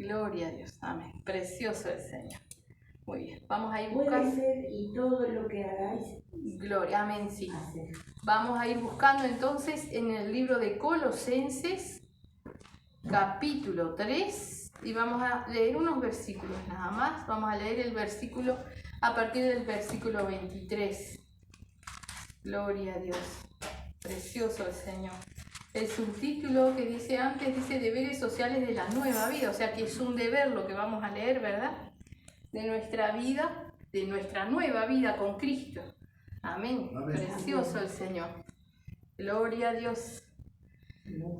Gloria a Dios. Amén. Precioso el Señor. Muy bien. Vamos a ir Puede buscando. ser y todo lo que hagáis. Gloria. Amén. Sí. Hacer. Vamos a ir buscando entonces en el libro de Colosenses, capítulo 3, y vamos a leer unos versículos nada más. Vamos a leer el versículo a partir del versículo 23. Gloria a Dios. Precioso el Señor. El subtítulo que dice antes dice deberes sociales de la nueva vida, o sea que es un deber lo que vamos a leer, ¿verdad? De nuestra vida, de nuestra nueva vida con Cristo. Amén. Amén. Precioso el Señor. Gloria a Dios.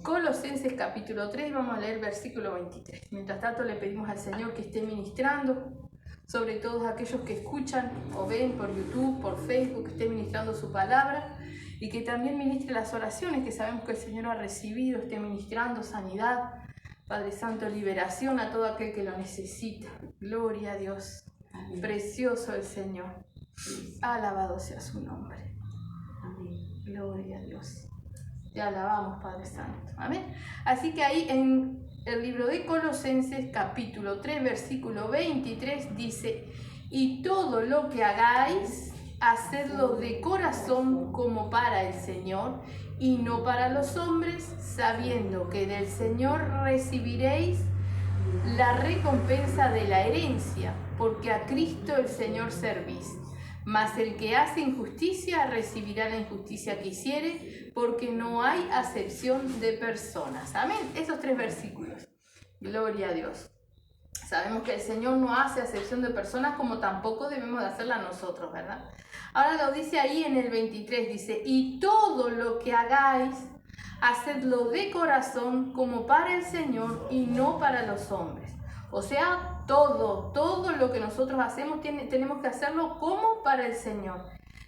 Colosenses capítulo 3, vamos a leer versículo 23. Mientras tanto le pedimos al Señor que esté ministrando sobre todos aquellos que escuchan o ven por YouTube, por Facebook, que esté ministrando su palabra y que también ministre las oraciones que sabemos que el Señor ha recibido, esté ministrando sanidad, Padre Santo, liberación a todo aquel que lo necesita. Gloria a Dios. Amén. Precioso el Señor. Alabado sea su nombre. Amén. Gloria a Dios. Te alabamos, Padre Santo. Amén. Así que ahí en el libro de Colosenses, capítulo 3, versículo 23, dice: y todo lo que hagáis, hacedlo de corazón como para el Señor y no para los hombres, sabiendo que del Señor recibiréis la recompensa de la herencia, porque a Cristo el Señor servís. Mas el que hace injusticia recibirá la injusticia que hiciere, porque no hay acepción de personas. Amén. Esos 3 versículos. Gloria a Dios. Sabemos que el Señor no hace acepción de personas, como tampoco debemos de hacerla nosotros, ¿verdad? Ahora lo dice ahí en el 23, dice: y todo lo que hagáis, hacedlo de corazón como para el Señor y no para los hombres. O sea, todo lo que nosotros hacemos tenemos que hacerlo como para el Señor.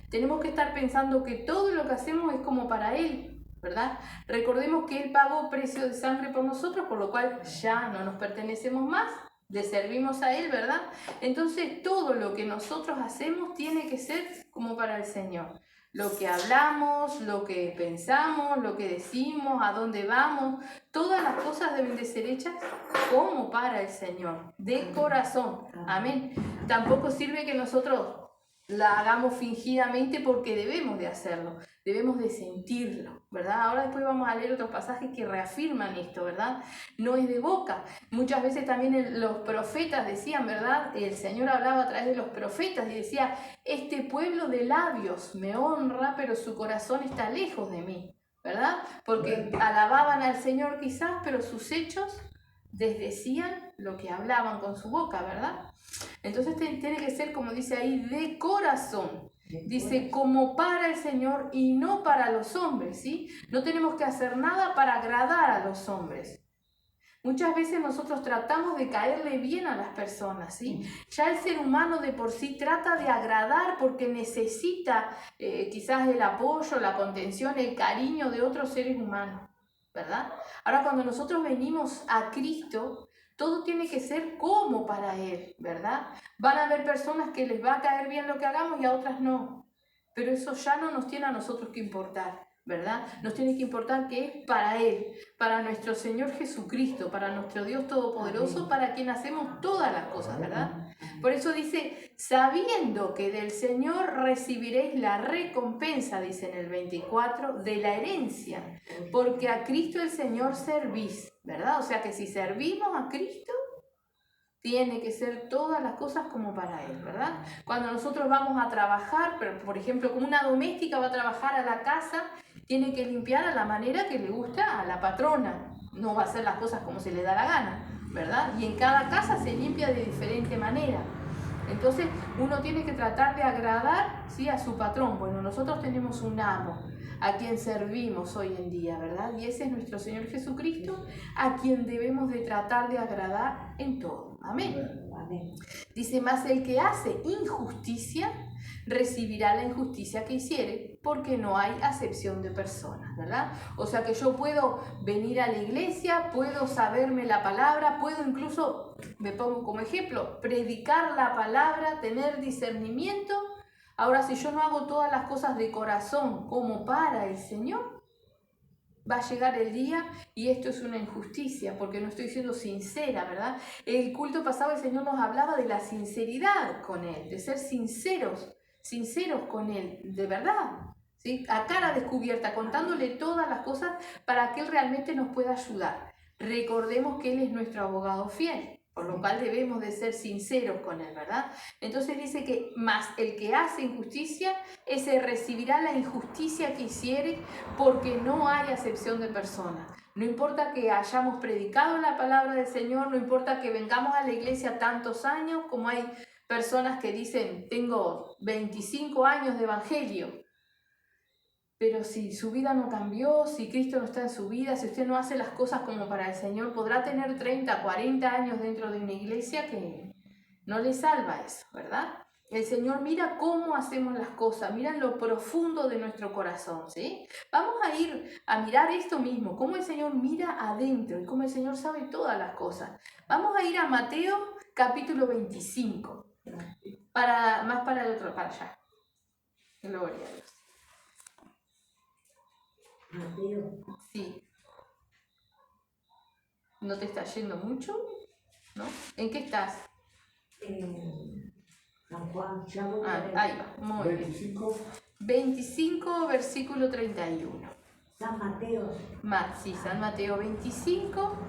Tenemos que estar pensando que todo lo que hacemos es como para Él, ¿verdad? Recordemos que Él pagó precio de sangre por nosotros, por lo cual ya no nos pertenecemos más, le servimos a Él, ¿verdad? Entonces todo lo que nosotros hacemos tiene que ser como para el Señor. Lo que hablamos, lo que pensamos, lo que decimos, a dónde vamos, todas las cosas deben de ser hechas como para el Señor, de corazón. Amén. Tampoco sirve que nosotros la hagamos fingidamente, porque debemos de hacerlo, debemos de sentirlo, ¿verdad? Ahora después vamos a leer otros pasajes que reafirman esto, ¿verdad? No es de boca. Muchas veces también los profetas decían, ¿verdad? El Señor hablaba a través de los profetas y decía: este pueblo de labios me honra, pero su corazón está lejos de mí, ¿verdad? Porque alababan al Señor quizás, pero sus hechos desdecían lo que hablaban con su boca, ¿verdad? Entonces tiene que ser, como dice ahí, de corazón. Dice como para el Señor y no para los hombres, ¿sí? No tenemos que hacer nada para agradar a los hombres. Muchas veces nosotros tratamos de caerle bien a las personas, ¿sí? Ya el ser humano de por sí trata de agradar porque necesita quizás el apoyo, la contención, el cariño de otros seres humanos, ¿verdad? Ahora, cuando nosotros venimos a Cristo, todo tiene que ser como para Él, ¿verdad? Van a haber personas que les va a caer bien lo que hagamos y a otras no. Pero eso ya no nos tiene a nosotros que importar, ¿verdad? Nos tiene que importar que es para Él, para nuestro Señor Jesucristo, para nuestro Dios Todopoderoso, para quien hacemos todas las cosas, ¿verdad? Por eso dice: sabiendo que del Señor recibiréis la recompensa, dice en el 24, de la herencia, porque a Cristo el Señor servís, ¿verdad? O sea que si servimos a Cristo, tiene que ser todas las cosas como para Él, ¿verdad? Cuando nosotros vamos a trabajar, pero por ejemplo, como una doméstica va a trabajar a la casa, tiene que limpiar a la manera que le gusta a la patrona. No va a hacer las cosas como se le da la gana, ¿verdad? Y en cada casa se limpia de diferente manera. Entonces uno tiene que tratar de agradar, ¿sí?, a su patrón. Bueno, nosotros tenemos un amo a quien servimos hoy en día, ¿verdad? Y ese es nuestro Señor Jesucristo, a quien debemos de tratar de agradar en todo. Amén. Amén. Dice: mas el que hace injusticia recibirá la injusticia que hiciere, porque no hay acepción de personas, ¿verdad? O sea que yo puedo venir a la iglesia, puedo saberme la palabra, puedo incluso, me pongo como ejemplo, predicar la palabra, tener discernimiento. Ahora, si yo no hago todas las cosas de corazón como para el Señor, va a llegar el día y esto es una injusticia, porque no estoy siendo sincera, ¿verdad? El culto pasado el Señor nos hablaba de la sinceridad con Él, de ser sinceros con Él, de verdad, ¿sí? A cara descubierta, contándole todas las cosas para que Él realmente nos pueda ayudar. Recordemos que Él es nuestro abogado fiel, por lo cual debemos de ser sinceros con Él, ¿verdad? Entonces dice que más el que hace injusticia, ese recibirá la injusticia que hiciere, porque no hay acepción de personas. No importa que hayamos predicado la palabra del Señor, no importa que vengamos a la iglesia tantos años, como hay personas que dicen, tengo 25 años de evangelio, pero si su vida no cambió, si Cristo no está en su vida, si usted no hace las cosas como para el Señor, podrá tener 30, 40 años dentro de una iglesia que no le salva eso, ¿verdad? El Señor mira cómo hacemos las cosas, mira en lo profundo de nuestro corazón, ¿sí? Vamos a ir a mirar esto mismo, cómo el Señor mira adentro y cómo el Señor sabe todas las cosas. Vamos a ir a Mateo capítulo 25, para el otro, para allá. Gloria a Dios. Mateo. Sí. ¿No te está yendo mucho? ¿No? ¿En qué estás? San Juan, ya voy a ver. Ahí va, muy 25. bien. 25, versículo 31. San Mateo. Sí, San Mateo 25,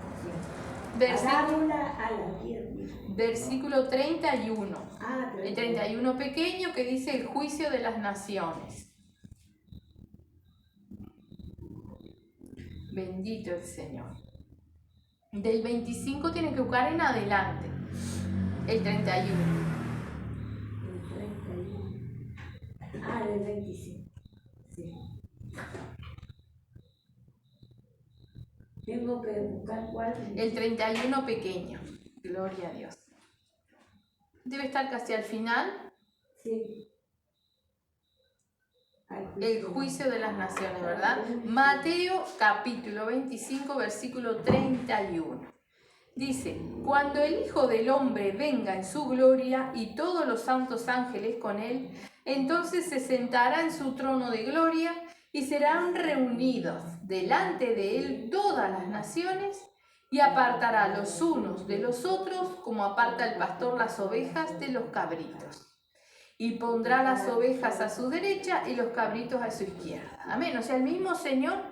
Parábola a la tierra. versículo 31. Ah, El 31 pequeño que dice el juicio de las naciones. Bendito el Señor. Del 25 tiene que buscar en adelante. El 31. El 31. Ah, del 25. Sí. Tengo que buscar cuál. El 31 pequeño. Gloria a Dios. Debe estar casi al final. Sí. El juicio de las naciones, ¿verdad? Mateo capítulo 25, versículo 31. Dice, cuando el Hijo del Hombre venga en su gloria y todos los santos ángeles con él, entonces se sentará en su trono de gloria y serán reunidos delante de él todas las naciones y apartará los unos de los otros como aparta el pastor las ovejas de los cabritos. Y pondrá las ovejas a su derecha y los cabritos a su izquierda. Amén. O sea, el mismo Señor,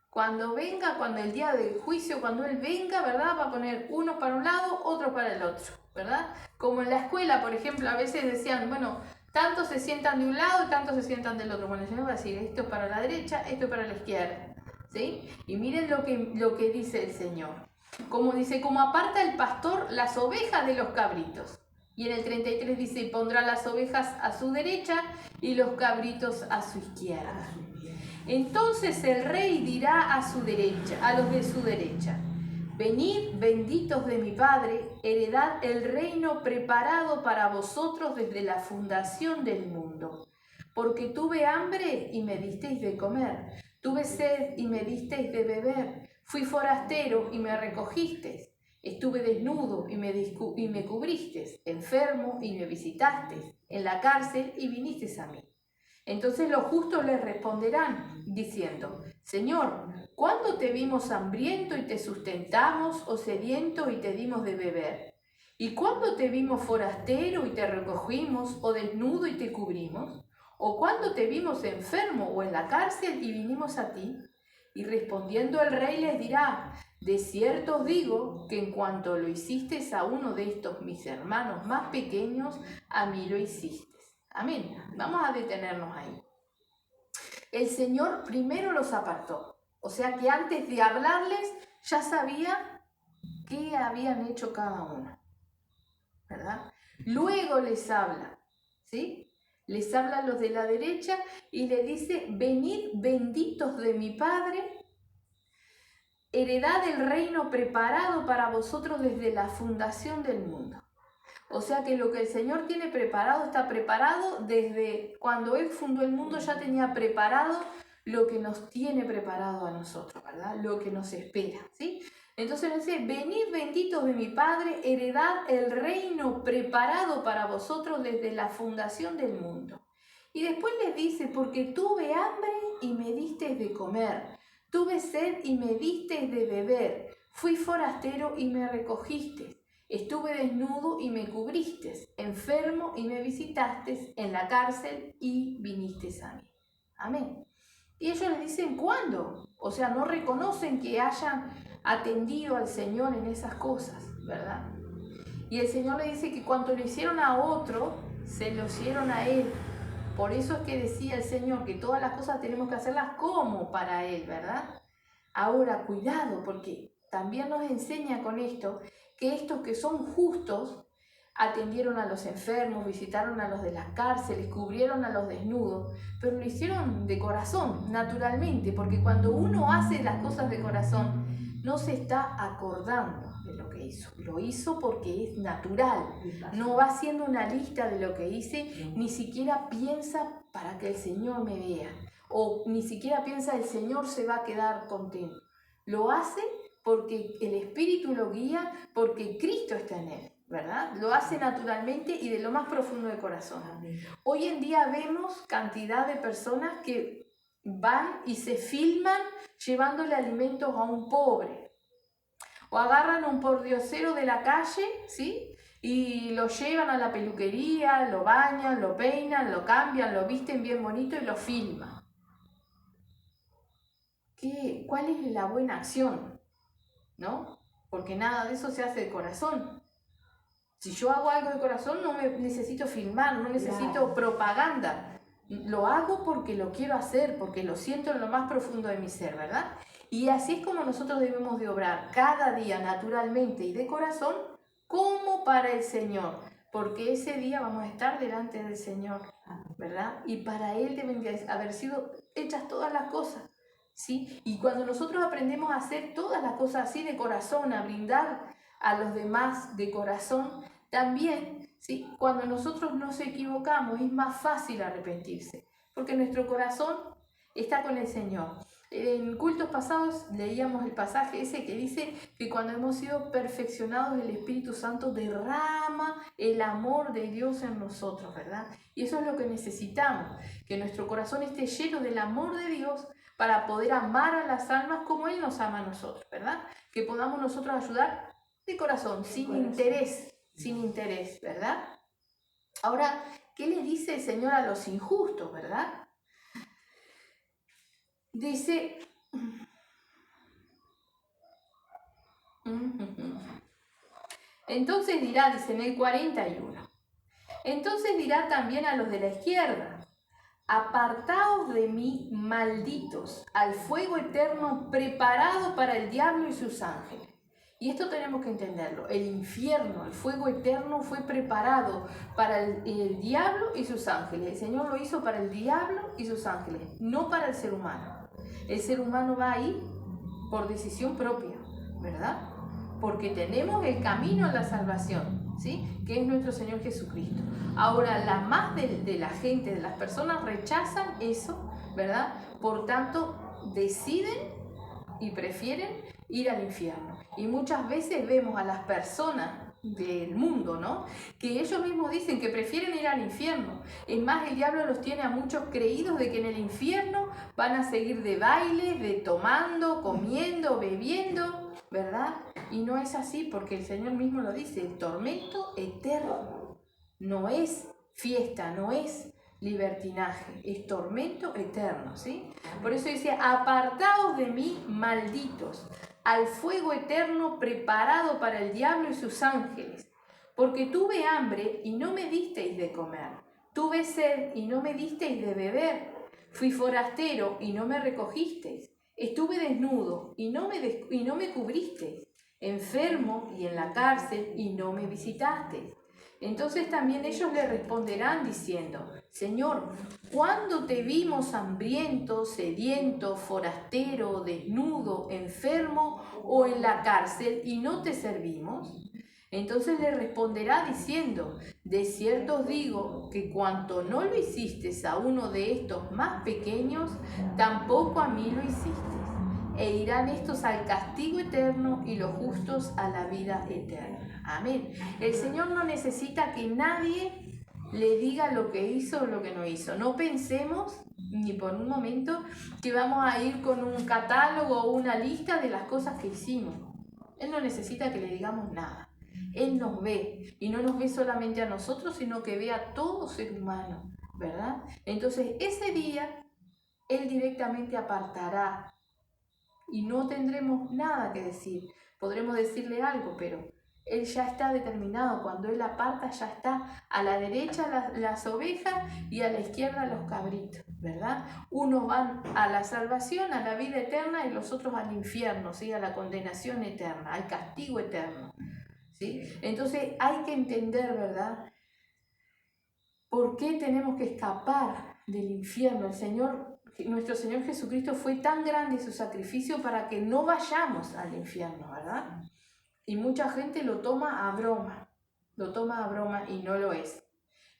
cuando venga, cuando el día del juicio, cuando Él venga, ¿verdad? Va a poner unos para un lado, otros para el otro, ¿verdad? Como en la escuela, por ejemplo, a veces decían, bueno, tantos se sientan de un lado y tantos se sientan del otro. Bueno, el Señor va a decir, esto es para la derecha, esto es para la izquierda, ¿sí? Y miren lo que dice el Señor. Como dice, como aparta el pastor las ovejas de los cabritos. Y en el 33 dice, y pondrá las ovejas a su derecha y los cabritos a su izquierda. Entonces el rey dirá a su derecha, a los de su derecha, venid benditos de mi Padre, heredad el reino preparado para vosotros desde la fundación del mundo. Porque tuve hambre y me disteis de comer, tuve sed y me disteis de beber, fui forastero y me recogisteis. Estuve desnudo y me cubristeis, enfermo y me visitasteis, en la cárcel y vinisteis a mí. Entonces los justos les responderán, diciendo, Señor, ¿cuándo te vimos hambriento y te sustentamos, o sediento y te dimos de beber? ¿Y cuándo te vimos forastero y te recogimos, o desnudo y te cubrimos? ¿O cuándo te vimos enfermo o en la cárcel y vinimos a ti? Y respondiendo el rey les dirá, de cierto os digo que en cuanto lo hicisteis a uno de estos mis hermanos más pequeños, a mí lo hicisteis. Amén. Vamos a detenernos ahí. El Señor primero los apartó. O sea que antes de hablarles ya sabía qué habían hecho cada uno, ¿verdad? Luego les habla, ¿sí? Les habla a los de la derecha y le dice, venid benditos de mi Padre, heredad del reino preparado para vosotros desde la fundación del mundo. O sea que lo que el Señor tiene preparado, está preparado desde cuando Él fundó el mundo, ya tenía preparado lo que nos tiene preparado a nosotros, ¿verdad? Lo que nos espera, ¿sí? Entonces nos dice, venid benditos de mi Padre, heredad el reino preparado para vosotros desde la fundación del mundo. Y después les dice, porque tuve hambre y me disteis de comer, Tuve sed y me disteis de beber. Fui forastero y me recogisteis. Estuve desnudo y me cubristeis. Enfermo y me visitasteis. En la cárcel y vinisteis a mí. Amén. Y ellos les dicen, ¿cuándo? O sea, no reconocen que hayan atendido al Señor en esas cosas, ¿verdad? Y el Señor le dice que cuando lo hicieron a otro, se lo hicieron a Él. Por eso es que decía el Señor que todas las cosas tenemos que hacerlas como para Él, ¿verdad? Ahora, cuidado, porque también nos enseña con esto que estos que son justos atendieron a los enfermos, visitaron a los de las cárceles, cubrieron a los desnudos, pero lo hicieron de corazón, naturalmente, porque cuando uno hace las cosas de corazón, no se está acordando de lo que hizo. Lo hizo porque es natural. No va haciendo una lista de lo que hice, ni siquiera piensa para que el Señor me vea. O ni siquiera piensa el Señor se va a quedar contento. Lo hace porque el Espíritu lo guía, porque Cristo está en él, ¿verdad? Lo hace naturalmente y de lo más profundo del corazón. Hoy en día vemos cantidad de personas que van y se filman llevándole alimentos a un pobre. O agarran a un pordiosero de la calle, ¿sí? Y lo llevan a la peluquería, lo bañan, lo peinan, lo cambian, lo visten bien bonito y lo filman. ¿Cuál es la buena acción? ¿No? Porque nada de eso se hace de corazón. Si yo hago algo de corazón, no me necesito filmar, no necesito propaganda. Lo hago porque lo quiero hacer, porque lo siento en lo más profundo de mi ser, ¿verdad? Y así es como nosotros debemos de obrar cada día naturalmente y de corazón como para el Señor, porque ese día vamos a estar delante del Señor, ¿verdad? Y para Él deben de haber sido hechas todas las cosas, ¿sí? Y cuando nosotros aprendemos a hacer todas las cosas así de corazón, a brindar a los demás de corazón, también, ¿sí? Cuando nosotros nos equivocamos es más fácil arrepentirse, porque nuestro corazón está con el Señor. En cultos pasados leíamos el pasaje ese que dice que cuando hemos sido perfeccionados, el Espíritu Santo derrama el amor de Dios en nosotros, ¿verdad? Y eso es lo que necesitamos, que nuestro corazón esté lleno del amor de Dios para poder amar a las almas como Él nos ama a nosotros, ¿verdad? Que podamos nosotros ayudar de corazón, sin interés, ¿verdad? Ahora, ¿qué le dice el Señor a los injustos, verdad? Dice, entonces dirá, dice en el 41, entonces dirá también a los de la izquierda, apartaos de mí, malditos, al fuego eterno preparado para el diablo y sus ángeles. Y esto tenemos que entenderlo. El infierno, el fuego eterno fue preparado para el diablo y sus ángeles. El Señor lo hizo para el diablo y sus ángeles, no para el ser humano. El ser humano va ahí por decisión propia, ¿verdad? Porque tenemos el camino a la salvación, ¿sí? Que es nuestro Señor Jesucristo. Ahora, la más de la gente, de las personas rechazan eso, ¿verdad? Por tanto, deciden y prefieren ir al infierno. Y muchas veces vemos a las personas del mundo, ¿no? Que ellos mismos dicen que prefieren ir al infierno. Es más, el diablo los tiene a muchos creídos de que en el infierno van a seguir de baile, de tomando, comiendo, bebiendo, ¿verdad? Y no es así, porque el Señor mismo lo dice, el tormento eterno. No es fiesta, no es libertinaje, es tormento eterno, ¿sí? Por eso dice, apartaos de mí, malditos, al fuego eterno preparado para el diablo y sus ángeles, porque tuve hambre y no me disteis de comer, tuve sed y no me disteis de beber, fui forastero y no me recogisteis, estuve desnudo y no me cubristeis, enfermo y en la cárcel y no me visitasteis. Entonces también ellos le responderán diciendo, Señor, ¿cuándo te vimos hambriento, sediento, forastero, desnudo, enfermo o en la cárcel y no te servimos? Entonces le responderá diciendo, de cierto os digo que cuanto no lo hiciste a uno de estos más pequeños, tampoco a mí lo hiciste. E irán estos al castigo eterno y los justos a la vida eterna. Amén. El Señor no necesita que nadie le diga lo que hizo o lo que no hizo. No pensemos ni por un momento que vamos a ir con un catálogo o una lista de las cosas que hicimos. Él no necesita que le digamos nada. Él nos ve, y no nos ve solamente a nosotros, sino que ve a todo ser humano, ¿verdad? Entonces ese día Él directamente apartará y no tendremos nada que decir. Podremos decirle algo, pero Él ya está determinado. Cuando Él aparta, ya está a la derecha las ovejas y a la izquierda los cabritos, ¿verdad? Unos van a la salvación, a la vida eterna, y los otros al infierno, ¿sí? A la condenación eterna, al castigo eterno, ¿sí? Entonces hay que entender, ¿verdad?, por qué tenemos que escapar del infierno. Nuestro Señor Jesucristo fue tan grande su sacrificio para que no vayamos al infierno, ¿verdad? Y mucha gente lo toma a broma, y no lo es.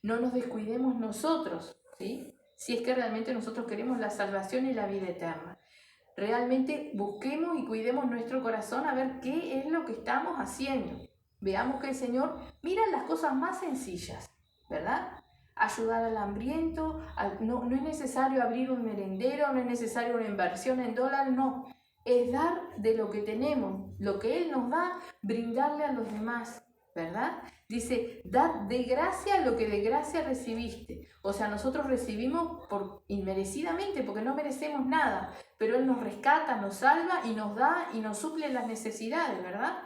No nos descuidemos nosotros, ¿sí? Si es que realmente nosotros queremos la salvación y la vida eterna. Realmente busquemos y cuidemos nuestro corazón a ver qué es lo que estamos haciendo. Veamos que el Señor mira las cosas más sencillas, ¿verdad? Ayudar al hambriento, no es necesario abrir un merendero, no es necesario una inversión en dólares, no. Es dar de lo que tenemos, lo que Él nos da, brindarle a los demás, ¿verdad? Dice, dad de gracia lo que de gracia recibiste. O sea, nosotros recibimos inmerecidamente, porque no merecemos nada, pero Él nos rescata, nos salva y nos da y nos suple las necesidades, ¿verdad?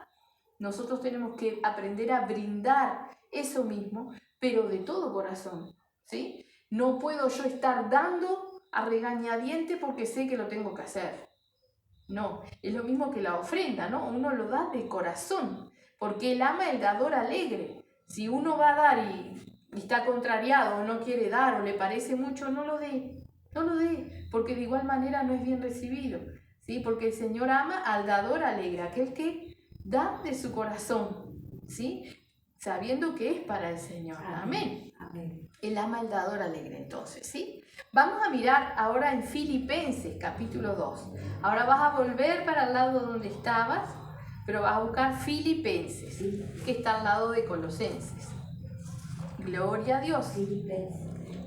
Nosotros tenemos que aprender a brindar eso mismo, pero de todo corazón, ¿sí? No puedo yo estar dando a regañadiente porque sé que lo tengo que hacer. No, es lo mismo que la ofrenda, ¿no? Uno lo da de corazón, porque Él ama el dador alegre. Si uno va a dar y está contrariado o no quiere dar o le parece mucho, no lo dé, porque de igual manera no es bien recibido, ¿sí? Porque el Señor ama al dador alegre, aquel que da de su corazón, ¿sí? Sabiendo que es para el Señor. Amén. Amén. Él ama el dador alegre, entonces, ¿sí? Vamos a mirar ahora en Filipenses, capítulo 2. Ahora vas a volver para el lado donde estabas, pero vas a buscar Filipenses, que está al lado de Colosenses. Gloria a Dios.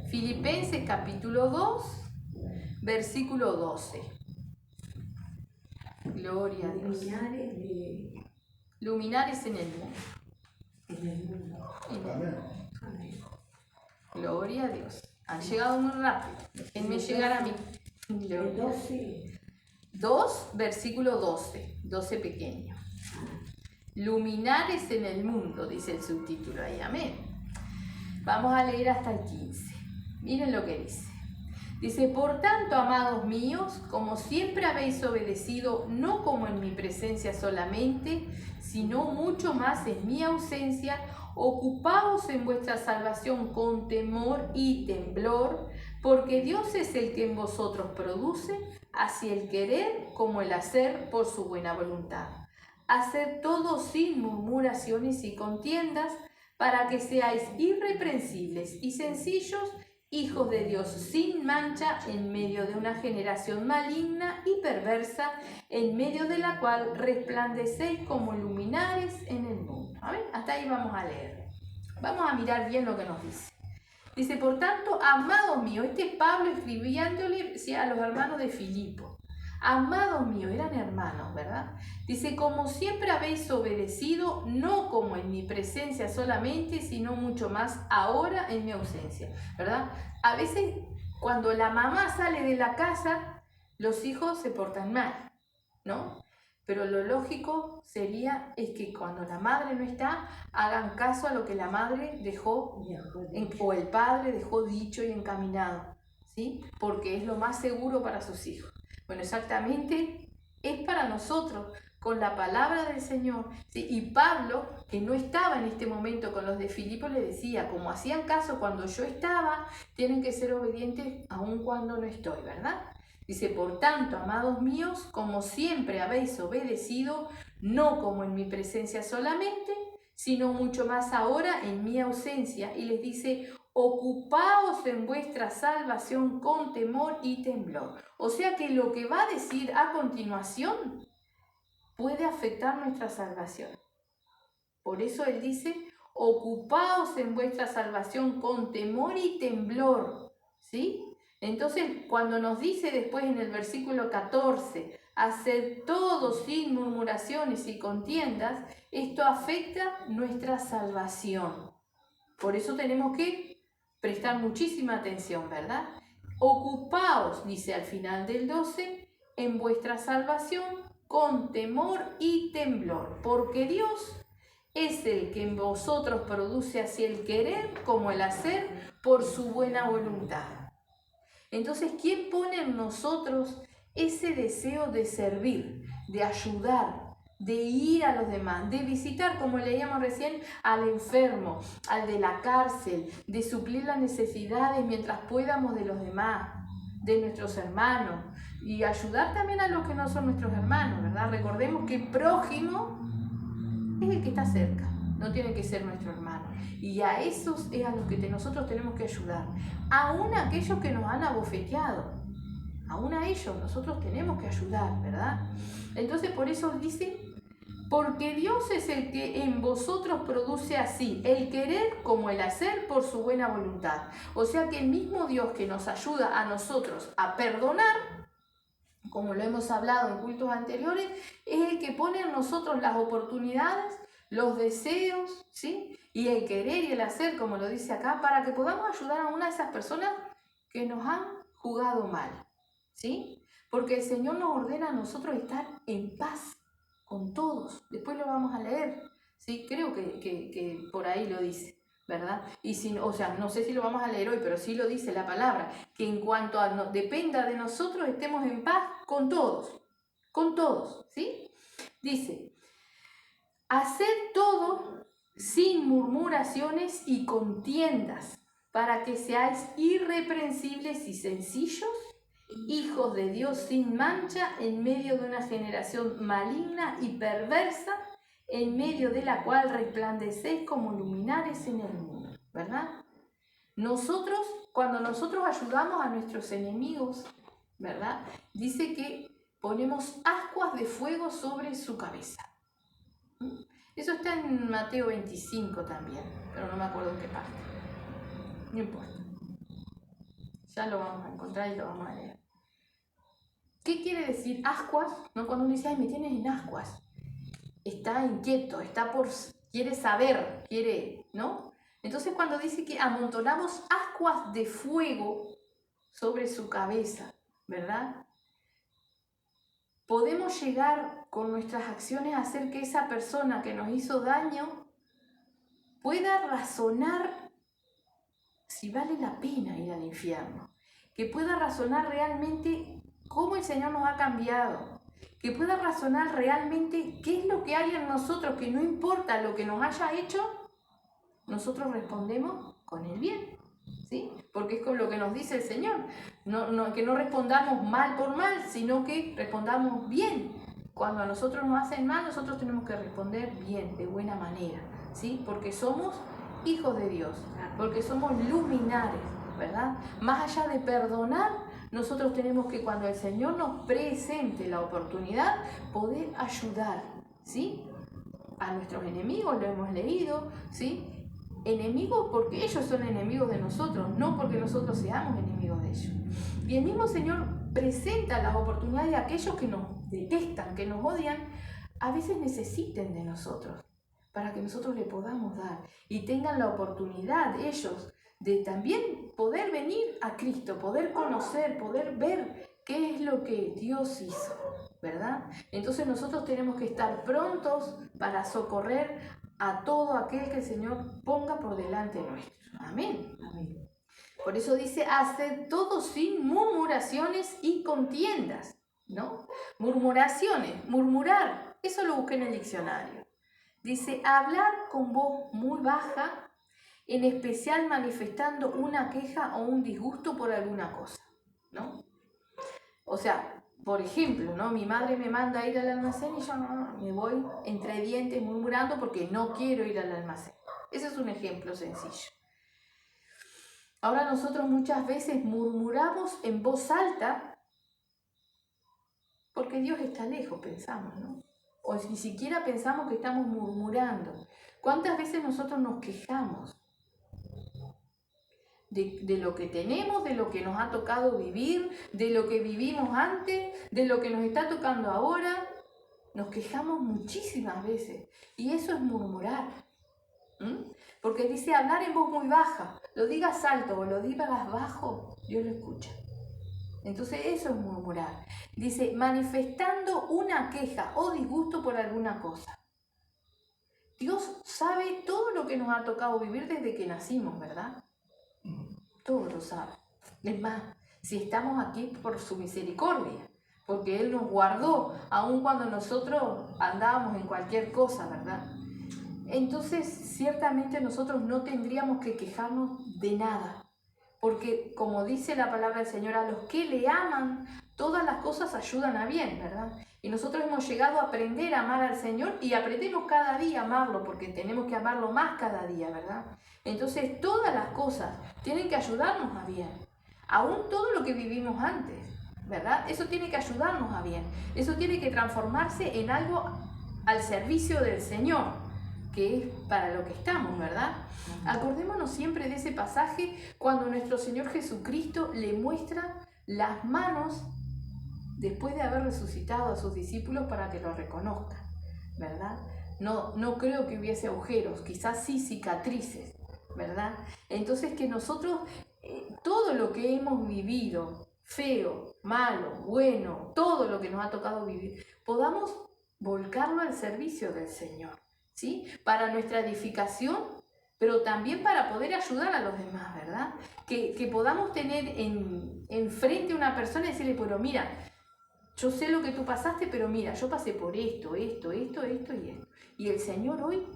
Filipenses, capítulo 2, versículo 12. Gloria a Dios. Luminares en el mundo. Amén. Gloria a Dios. Han llegado muy rápido. Déjenme llegar a mí. 2, versículo 12. 12 pequeño. Luminares en el mundo, dice el subtítulo ahí. Amén. Vamos a leer hasta el 15. Miren lo que dice. Dice, por tanto, amados míos, como siempre habéis obedecido, no como en mi presencia solamente, sino mucho más en mi ausencia, ocupaos en vuestra salvación con temor y temblor, porque Dios es el que en vosotros produce, así el querer como el hacer por su buena voluntad. Haced todo sin murmuraciones y contiendas, para que seáis irreprensibles y sencillos, hijos de Dios sin mancha en medio de una generación maligna y perversa, en medio de la cual resplandecéis como luminares en el mundo. ¿Amén? Hasta ahí vamos a leer. Vamos a mirar bien lo que nos dice. Dice, por tanto, amados míos, este es Pablo escribiéndole a los hermanos de Filipo. Amados míos, eran hermanos, ¿verdad? Dice, como siempre habéis obedecido, no como en mi presencia solamente, sino mucho más ahora en mi ausencia, ¿verdad? A veces, cuando la mamá sale de la casa, los hijos se portan mal, ¿no? Pero lo lógico sería es que cuando la madre no está, hagan caso a lo que la madre dejó, o el padre dejó dicho y encaminado, ¿sí? Porque es lo más seguro para sus hijos. Bueno, exactamente es para nosotros, con la palabra del Señor, ¿sí? Y Pablo, que no estaba en este momento con los de Filipo, le decía, como hacían caso cuando yo estaba, tienen que ser obedientes aun cuando no estoy, ¿verdad? Dice, por tanto, amados míos, como siempre habéis obedecido, no como en mi presencia solamente, sino mucho más ahora en mi ausencia. Y les dice, ocupaos en vuestra salvación con temor y temblor. O sea que lo que va a decir a continuación puede afectar nuestra salvación. Por eso él dice, ocupaos en vuestra salvación con temor y temblor, ¿sí? Entonces, cuando nos dice después en el versículo 14, haced todo sin murmuraciones y contiendas, esto afecta nuestra salvación. Por eso tenemos que prestar muchísima atención, ¿verdad? Ocupaos, dice al final del 12, en vuestra salvación con temor y temblor, porque Dios es el que en vosotros produce así el querer como el hacer por su buena voluntad. Entonces, ¿quién pone en nosotros ese deseo de servir, de ayudar, de ir a los demás, de visitar, como leíamos recién, al enfermo, al de la cárcel, de suplir las necesidades mientras podamos de los demás, de nuestros hermanos, y ayudar también a los que no son nuestros hermanos, ¿verdad? Recordemos que el prójimo es el que está cerca, no tiene que ser nuestro hermano. Y a esos es a los que nosotros tenemos que ayudar. Aún a aquellos que nos han abofeteado, aún a ellos nosotros tenemos que ayudar, ¿verdad? Entonces por eso dice, porque Dios es el que en vosotros produce así el querer como el hacer por su buena voluntad. O sea que el mismo Dios que nos ayuda a nosotros a perdonar, como lo hemos hablado en cultos anteriores, es el que pone en nosotros las oportunidades, los deseos, ¿sí? Y el querer y el hacer, como lo dice acá, para que podamos ayudar a una de esas personas que nos han jugado mal, ¿sí? Porque el Señor nos ordena a nosotros estar en paz con todos. Después lo vamos a leer, ¿sí? Creo que por ahí lo dice, ¿verdad? Y si, o sea, no sé si lo vamos a leer hoy, pero sí lo dice la palabra, que en cuanto a dependa de nosotros, estemos en paz con todos, ¿sí? Dice, haced todo sin murmuraciones y contiendas, para que seáis irreprensibles y sencillos, hijos de Dios sin mancha, en medio de una generación maligna y perversa, en medio de la cual resplandecéis como luminares en el mundo, ¿verdad? Nosotros, cuando nosotros ayudamos a nuestros enemigos, ¿verdad? Dice que ponemos ascuas de fuego sobre su cabeza. Eso está en Mateo 25 también, pero no me acuerdo en qué parte. No importa. Ya lo vamos a encontrar y lo vamos a leer. ¿Qué quiere decir ascuas? ¿No? Cuando uno dice, ay, me tienes en ascuas. Está inquieto, quiere saber, ¿no? Entonces cuando dice que amontonamos ascuas de fuego sobre su cabeza, ¿verdad? Podemos llegar con nuestras acciones a hacer que esa persona que nos hizo daño pueda razonar si vale la pena ir al infierno, que pueda razonar realmente cómo el Señor nos ha cambiado, que pueda razonar realmente qué es lo que hay en nosotros, que no importa lo que nos haya hecho, nosotros respondemos con el bien, ¿sí? Porque es con lo que nos dice el Señor, que no respondamos mal por mal, sino que respondamos bien. Cuando a nosotros nos hacen mal, nosotros tenemos que responder bien, de buena manera, ¿sí? Porque somos hijos de Dios, porque somos luminares, ¿verdad? Más allá de perdonar, nosotros tenemos que, cuando el Señor nos presente la oportunidad, poder ayudar, ¿sí? A nuestros enemigos, lo hemos leído, ¿sí? Enemigos porque ellos son enemigos de nosotros, no porque nosotros seamos enemigos de ellos. Y el mismo Señor presenta las oportunidades de aquellos que nos detestan, que nos odian, a veces necesiten de nosotros, para que nosotros le podamos dar y tengan la oportunidad ellos de también poder venir a Cristo, poder conocer, poder ver qué es lo que Dios hizo, ¿verdad? Entonces nosotros tenemos que estar prontos para socorrer a todo aquel que el Señor ponga por delante nuestro. Amén. Amén. Por eso dice, haced todo sin murmuraciones y contiendas, ¿no? Murmuraciones, murmurar, eso lo busqué en el diccionario. Dice, hablar con voz muy baja, en especial manifestando una queja o un disgusto por alguna cosa, ¿no? O sea, por ejemplo, ¿no? Mi madre me manda a ir al almacén y yo me voy entre dientes murmurando porque no quiero ir al almacén. Ese es un ejemplo sencillo. Ahora nosotros muchas veces murmuramos en voz alta porque Dios está lejos, pensamos, ¿no? O ni siquiera pensamos que estamos murmurando. ¿Cuántas veces nosotros nos quejamos de lo que tenemos, de lo que nos ha tocado vivir, de lo que vivimos antes, de lo que nos está tocando ahora? Nos quejamos muchísimas veces y eso es murmurar. Porque dice hablar en voz muy baja, lo digas alto o lo digas bajo, Dios lo escucha. Entonces eso es murmurar. Dice manifestando una queja o disgusto por alguna cosa. Dios sabe todo lo que nos ha tocado vivir desde que nacimos, ¿verdad? Todo lo sabe. Es más, si estamos aquí por su misericordia, porque Él nos guardó, aun cuando nosotros andábamos en cualquier cosa, ¿verdad? Entonces, ciertamente nosotros no tendríamos que quejarnos de nada, porque como dice la palabra del Señor, a los que le aman, todas las cosas ayudan a bien, ¿verdad? Y nosotros hemos llegado a aprender a amar al Señor y aprendemos cada día a amarlo, porque tenemos que amarlo más cada día, ¿verdad? Entonces, todas las cosas tienen que ayudarnos a bien, aún todo lo que vivimos antes, ¿verdad? Eso tiene que ayudarnos a bien, eso tiene que transformarse en algo al servicio del Señor, que es para lo que estamos, ¿verdad? Acordémonos siempre de ese pasaje cuando nuestro Señor Jesucristo le muestra las manos después de haber resucitado a sus discípulos para que lo reconozcan, ¿verdad? No creo que hubiese agujeros, quizás sí cicatrices, ¿verdad? Entonces que nosotros, todo lo que hemos vivido, feo, malo, bueno, todo lo que nos ha tocado vivir, podamos volcarlo al servicio del Señor, ¿sí? Para nuestra edificación, pero también para poder ayudar a los demás, ¿verdad? Que podamos tener enfrente a una persona y decirle, pero mira, yo sé lo que tú pasaste, pero mira, yo pasé por esto y esto. Y el Señor hoy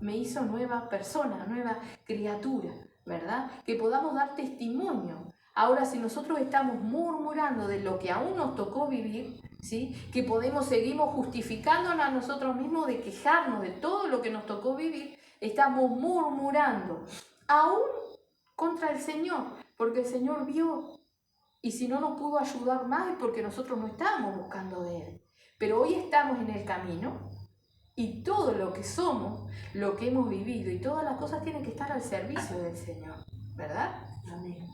me hizo nueva persona, nueva criatura, ¿verdad? Que podamos dar testimonio. Ahora, si nosotros estamos murmurando de lo que aún nos tocó vivir, ¿sí? Que seguimos justificándonos a nosotros mismos de quejarnos de todo lo que nos tocó vivir, estamos murmurando, aún contra el Señor, porque el Señor vio, y si no nos pudo ayudar más es porque nosotros no estábamos buscando de Él. Pero hoy estamos en el camino, y todo lo que somos, lo que hemos vivido y todas las cosas tienen que estar al servicio del Señor, ¿verdad? Amén.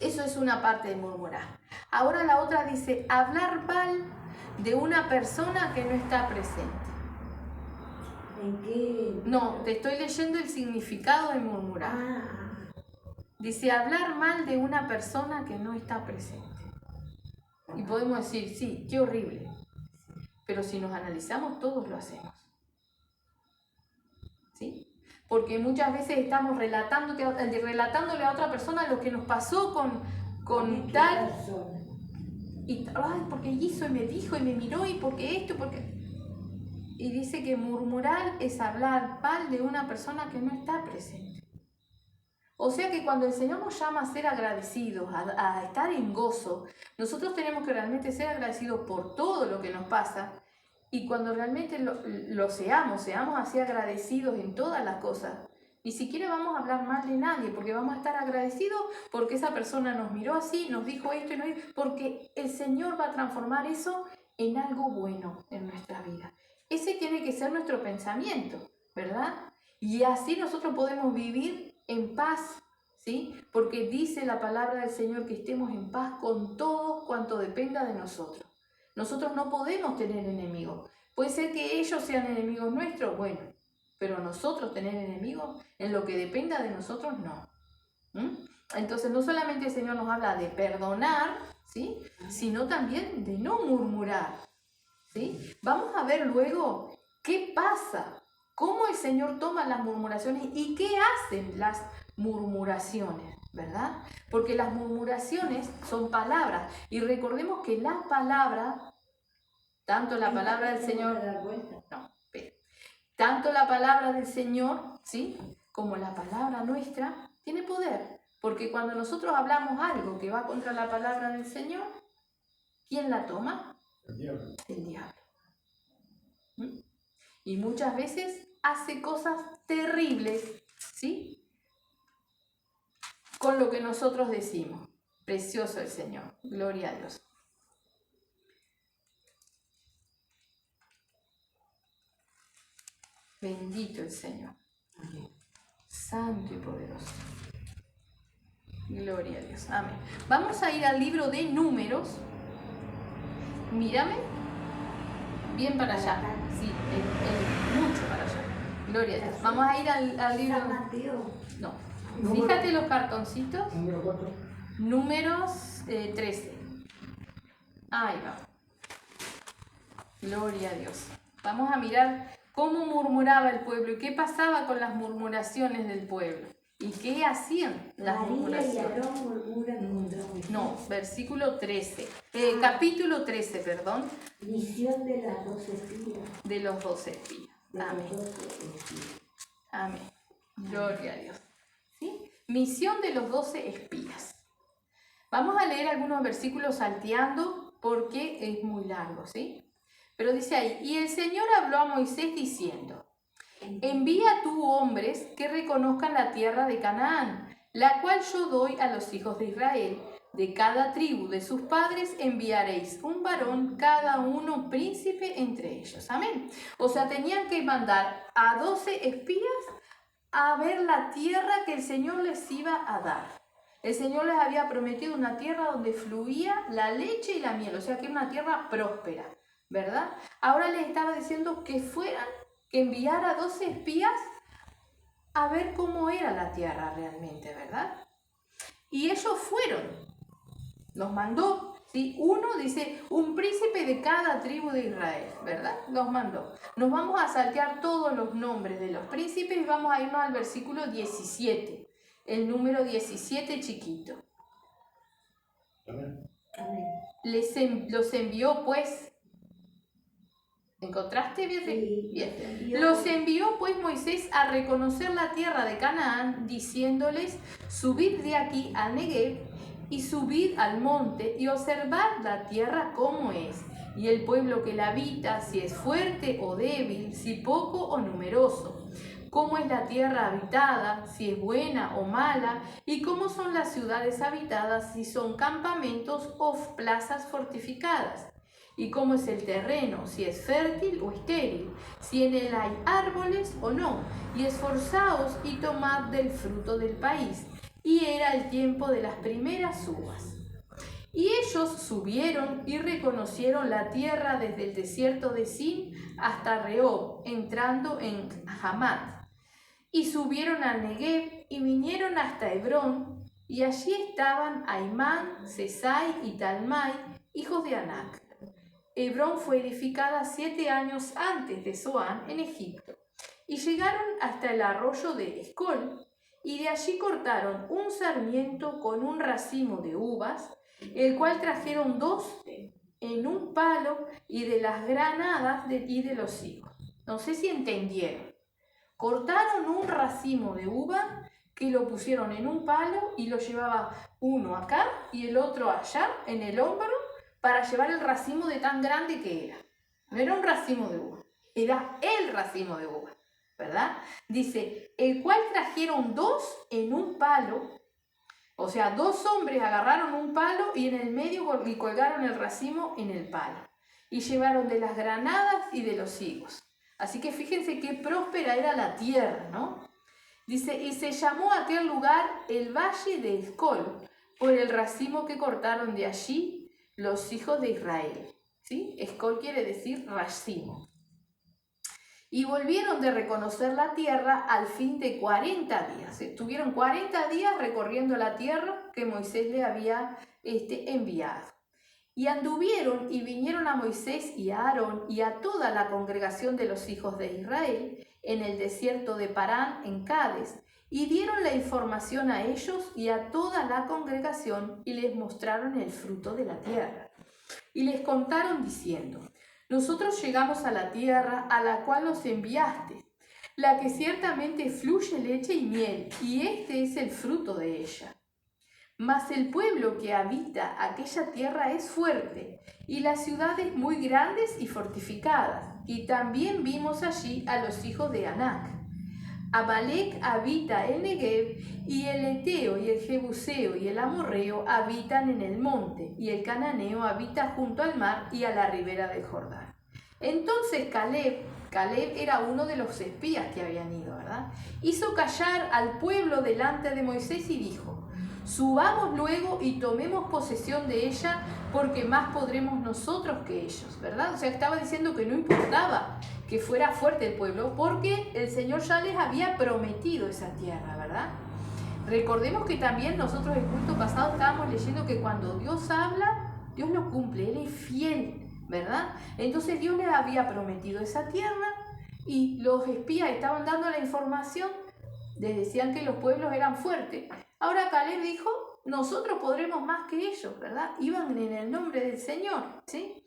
Eso es una parte de murmurar. Ahora la otra dice, hablar mal de una persona que no está presente. ¿En qué? No, te estoy leyendo el significado de murmurar. Dice, hablar mal de una persona que no está presente. Y podemos decir, sí, qué horrible. Pero si nos analizamos, todos lo hacemos. ¿Sí? Porque muchas veces estamos relatándole a otra persona lo que nos pasó con tal. Y, ay, porque hizo y me dijo y me miró y porque esto, porque... Y dice que murmurar es hablar mal de una persona que no está presente. O sea que cuando el Señor nos llama a ser agradecidos, a estar en gozo, nosotros tenemos que realmente ser agradecidos por todo lo que nos pasa. Y cuando realmente lo seamos así agradecidos en todas las cosas, ni siquiera vamos a hablar mal de nadie, porque vamos a estar agradecidos porque esa persona nos miró así, nos dijo esto y no, porque el Señor va a transformar eso en algo bueno en nuestra vida. Ese tiene que ser nuestro pensamiento, ¿verdad? Y así nosotros podemos vivir en paz, ¿sí? Porque dice la palabra del Señor que estemos en paz con todo cuanto dependa de nosotros. Nosotros no podemos tener enemigos. Puede ser que ellos sean enemigos nuestros, bueno, pero nosotros tener enemigos en lo que dependa de nosotros, no. Entonces no solamente el Señor nos habla de perdonar, ¿sí? Sino también de no murmurar, ¿sí? Vamos a ver luego qué pasa, cómo el Señor toma las murmuraciones y qué hacen las murmuraciones, ¿verdad? Porque las murmuraciones son palabras y recordemos que las palabras, tanto la palabra del Señor, tanto la palabra del Señor, ¿sí? Como la palabra nuestra, tiene poder, porque cuando nosotros hablamos algo que va contra la palabra del Señor, ¿quién la toma? El diablo. El diablo. Y muchas veces hace cosas terribles, ¿sí? Con lo que nosotros decimos. Precioso el Señor. Gloria a Dios. Bendito el Señor. Amén. Santo y poderoso. Gloria a Dios. Amén. Vamos a ir al libro de Números. Mírame. Bien para allá. Sí, mucho para allá. Gloria a Dios. Vamos a ir al libro. San Mateo. No. Número- Fíjate los cartoncitos. Número 4. Números 13. Ahí va. Gloria a Dios. Vamos a mirar cómo murmuraba el pueblo y qué pasaba con las murmuraciones del pueblo. ¿Y qué hacían las María y murmuraciones? Aarón murmuran contra Moisés. No, versículo 13. Capítulo 13, perdón, Misión de las 12 espías. de los 12 espías. De Amén. los 12 espías. Amén. Gloria a Dios. ¿Sí? Misión de los 12 espías. Vamos a leer algunos versículos salteando porque es muy largo, ¿sí? Pero dice ahí, y el Señor habló a Moisés diciendo, envía tú hombres que reconozcan la tierra de Canaán, la cual yo doy a los hijos de Israel. De cada tribu de sus padres enviaréis un varón, cada uno príncipe entre ellos. Amén. O sea, tenían que mandar a 12 espías a ver la tierra que el Señor les iba a dar. El Señor les había prometido una tierra donde fluía la leche y la miel, o sea que era una tierra próspera, ¿verdad? Ahora les estaba diciendo que enviara 12 espías a ver cómo era la tierra realmente, ¿verdad? Y ellos fueron, los mandó, ¿sí? Uno dice, un príncipe de cada tribu de Israel, ¿verdad? Los mandó. Nos vamos a saltear todos los nombres de los príncipes y vamos a irnos al versículo 17, el número 17 chiquito. Amén. Amén. Los envió pues. ¿Encontraste, Beatriz? Sí, Bien. Los envió pues Moisés a reconocer la tierra de Canaán, diciéndoles, subid de aquí al Negev y subid al monte y observad la tierra cómo es, y el pueblo que la habita, si es fuerte o débil, si poco o numeroso, cómo es la tierra habitada, si es buena o mala, y cómo son las ciudades habitadas, si son campamentos o plazas fortificadas. Y cómo es el terreno, si es fértil o estéril, si en él hay árboles o no, y esforzaos y tomad del fruto del país. Y era el tiempo de las primeras uvas. Y ellos subieron y reconocieron la tierra desde el desierto de Sin hasta Rehob, entrando en Hamat. Y subieron al Negev y vinieron hasta Hebrón, y allí estaban Aimán, Sesai y Talmai, hijos de Anac. Hebrón fue edificada 7 años antes de Zoán en Egipto, y llegaron hasta el arroyo de Escol, y de allí cortaron un sarmiento con un racimo de uvas, el cual trajeron 2 en un palo, y de las granadas y de los higos. No sé si entendieron. Cortaron un racimo de uva que lo pusieron en un palo y lo llevaba uno acá y el otro allá en el hombro, para llevar el racimo de tan grande que era. No era un racimo de uva, era el racimo de uva, ¿verdad? Dice, el cual trajeron 2 en un palo, o sea, 2 hombres agarraron un palo y en el medio y colgaron el racimo en el palo. Y llevaron de las granadas y de los higos. Así que fíjense qué próspera era la tierra, ¿no? Dice, y se llamó a aquel lugar el Valle de Escol, por el racimo que cortaron de allí los hijos de Israel, ¿sí? Escol quiere decir racimo. Y volvieron de reconocer la tierra al fin de 40 días. Estuvieron 40 días recorriendo la tierra que Moisés le había enviado. Y anduvieron y vinieron a Moisés y a Aarón y a toda la congregación de los hijos de Israel en el desierto de Parán, en Cades, y dieron la información a ellos y a toda la congregación y les mostraron el fruto de la tierra. Y les contaron diciendo, nosotros llegamos a la tierra a la cual nos enviaste, la que ciertamente fluye leche y miel, y este es el fruto de ella. Mas el pueblo que habita aquella tierra es fuerte, y las ciudades muy grandes y fortificadas, y también vimos allí a los hijos de Anac. Amalec habita el Negev, y el Eteo y el Jebuseo y el Amorreo habitan en el monte, y el Cananeo habita junto al mar y a la ribera del Jordán. Entonces Caleb Caleb era uno de los espías que habían ido, ¿verdad? Hizo callar al pueblo delante de Moisés y dijo: subamos luego y tomemos posesión de ella, porque más podremos nosotros que ellos, ¿verdad? O sea, estaba diciendo que no importaba que fuera fuerte el pueblo, porque el Señor ya les había prometido esa tierra, ¿verdad? Recordemos que también nosotros el culto pasado estábamos leyendo que cuando Dios habla, Dios lo cumple, Él es fiel, ¿verdad? Entonces Dios les había prometido esa tierra y los espías estaban dando la información, les decían que los pueblos eran fuertes. Ahora Caleb dijo: nosotros podremos más que ellos, ¿verdad? Iban en el nombre del Señor, ¿sí?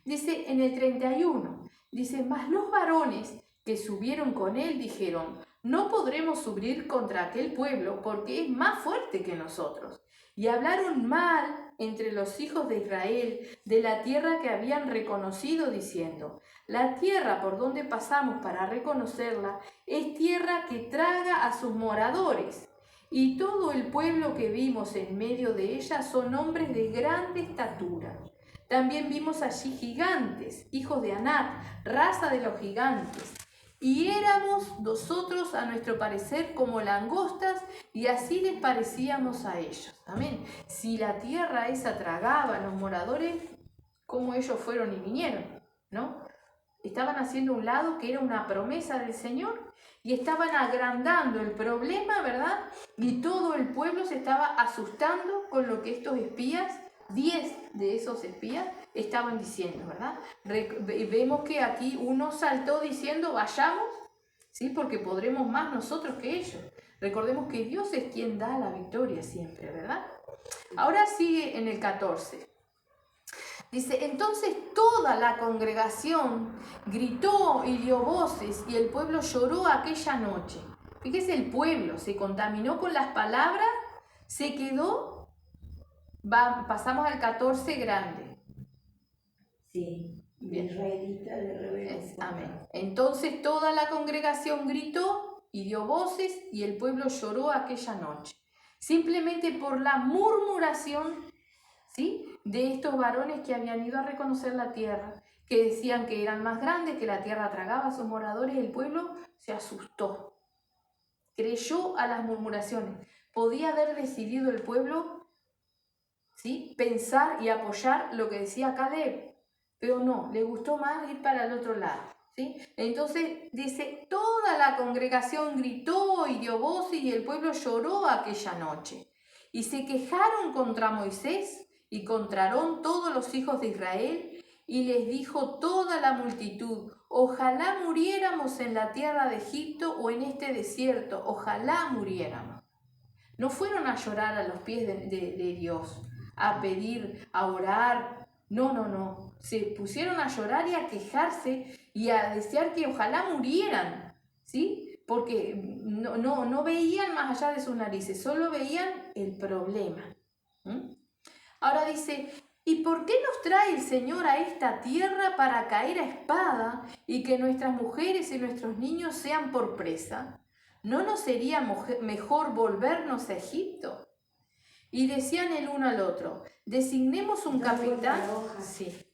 Dice en el 31, dice: mas los varones que subieron con él dijeron: no podremos subir contra aquel pueblo porque es más fuerte que nosotros. Y hablaron mal entre los hijos de Israel de la tierra que habían reconocido, diciendo: la tierra por donde pasamos para reconocerla es tierra que traga a sus moradores. Y todo el pueblo que vimos en medio de ella son hombres de grande estatura. También vimos allí gigantes, hijos de Anat, raza de los gigantes. Y éramos nosotros, a nuestro parecer, como langostas, y así les parecíamos a ellos. Amén. Si la tierra esa tragaba a los moradores, ¿cómo ellos fueron y vinieron? ¿No? Estaban haciendo un lado que era una promesa del Señor y estaban agrandando el problema, ¿verdad? Y todo el pueblo se estaba asustando con lo que estos espías, 10 de esos espías, estaban diciendo, ¿verdad? Vemos que aquí uno saltó diciendo: vayamos, ¿sí? Porque podremos más nosotros que ellos. Recordemos que Dios es quien da la victoria siempre, ¿verdad? Ahora sigue en el 14. Dice: entonces toda la congregación gritó y dio voces, y el pueblo lloró aquella noche. Fíjese, el pueblo se contaminó con las palabras, se quedó. Pasamos al 14 grande. Sí, Bien. Israelita de rebeldes. Amén. Entonces toda la congregación gritó y dio voces, y el pueblo lloró aquella noche, simplemente por la murmuración, ¿sí?, de estos varones que habían ido a reconocer la tierra, que decían que eran más grandes, que la tierra tragaba a sus moradores. El pueblo se asustó, creyó a las murmuraciones. Podía haber decidido el pueblo, ¿sí?, pensar y apoyar lo que decía Caleb, pero no, le gustó más ir para el otro lado, ¿sí? Entonces dice: toda la congregación gritó y dio voces, y el pueblo lloró aquella noche. Y se quejaron contra Moisés y contra Aarón todos los hijos de Israel, y les dijo toda la multitud: ojalá muriéramos en la tierra de Egipto o en este desierto, ojalá muriéramos. No fueron a llorar a los pies de Dios, a pedir, a orar. No. Se pusieron a llorar y a quejarse y a desear que ojalá murieran, ¿sí? Porque no veían más allá de sus narices, solo veían el problema. Ahora dice: ¿y por qué nos trae el Señor a esta tierra para caer a espada y que nuestras mujeres y nuestros niños sean por presa? ¿No nos sería mejor volvernos a Egipto? Y decían el uno al otro: designemos un capitán. Sí.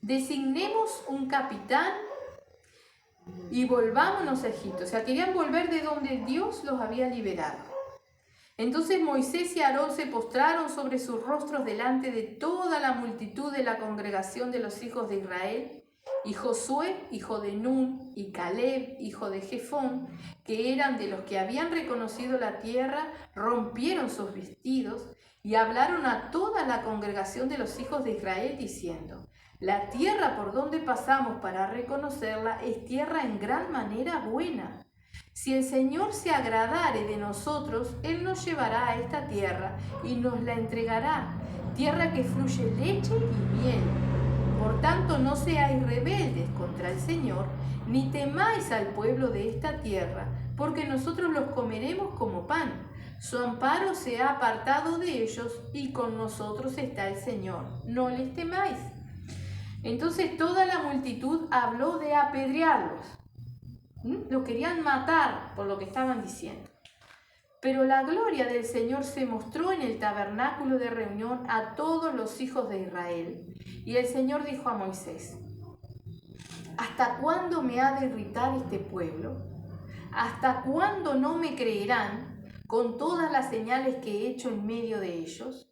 Designemos un capitán y volvámonos a Egipto. O sea, querían volver de donde Dios los había liberado. Entonces Moisés y Aarón se postraron sobre sus rostros delante de toda la multitud de la congregación de los hijos de Israel. Y Josué, hijo de Nun, y Caleb, hijo de Jefón, que eran de los que habían reconocido la tierra, rompieron sus vestidos y hablaron a toda la congregación de los hijos de Israel, diciendo: la tierra por donde pasamos para reconocerla es tierra en gran manera buena. Si el Señor se agradare de nosotros, Él nos llevará a esta tierra y nos la entregará, tierra que fluye leche y miel. Por tanto, no seáis rebeldes contra el Señor, ni temáis al pueblo de esta tierra, porque nosotros los comeremos como pan. Su amparo se ha apartado de ellos, y con nosotros está el Señor. No les temáis. Entonces toda la multitud habló de apedrearlos. Lo querían matar por lo que estaban diciendo. Pero la gloria del Señor se mostró en el tabernáculo de reunión a todos los hijos de Israel. Y el Señor dijo a Moisés: ¿hasta cuándo me ha de irritar este pueblo? ¿Hasta cuándo no me creerán con todas las señales que he hecho en medio de ellos?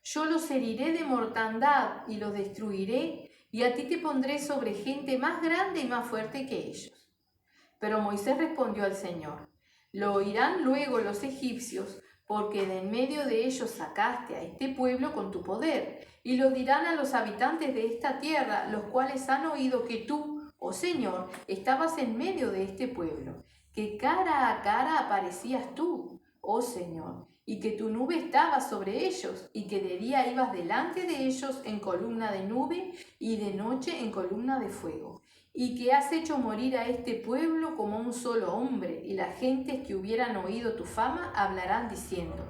Yo los heriré de mortandad y los destruiré, y a ti te pondré sobre gente más grande y más fuerte que ellos. Pero Moisés respondió al Señor: lo oirán luego los egipcios, porque de en medio de ellos sacaste a este pueblo con tu poder, y lo dirán a los habitantes de esta tierra, los cuales han oído que tú, oh Señor, estabas en medio de este pueblo, que cara a cara aparecías tú, oh Señor, y que tu nube estaba sobre ellos, y que de día ibas delante de ellos en columna de nube, y de noche en columna de fuego, y que has hecho morir a este pueblo como un solo hombre, y las gentes que hubieran oído tu fama hablarán diciendo: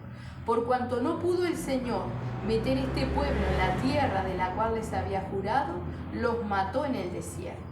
por cuanto no pudo el Señor meter este pueblo en la tierra de la cual les había jurado, los mató en el desierto.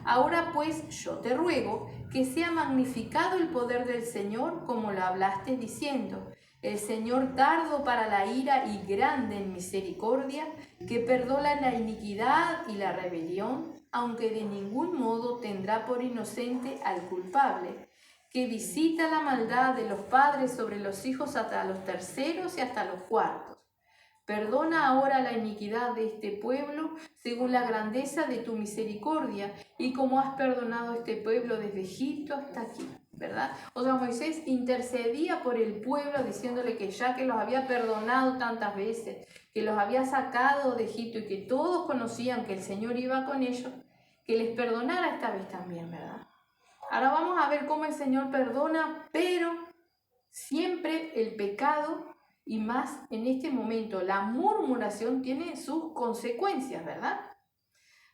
Ahora pues yo te ruego que sea magnificado el poder del Señor, como lo hablaste diciendo: el Señor tardo para la ira y grande en misericordia, que perdona la iniquidad y la rebelión, aunque de ningún modo tendrá por inocente al culpable, que visita la maldad de los padres sobre los hijos hasta los terceros y hasta los cuartos. Perdona ahora la iniquidad de este pueblo según la grandeza de tu misericordia, y como has perdonado a este pueblo desde Egipto hasta aquí, ¿verdad? O sea, Moisés intercedía por el pueblo diciéndole que ya que los había perdonado tantas veces, que los había sacado de Egipto y que todos conocían que el Señor iba con ellos, que les perdonara esta vez también, ¿verdad? Ahora vamos a ver cómo el Señor perdona, pero siempre el pecado, y más en este momento la murmuración, tiene sus consecuencias, ¿verdad?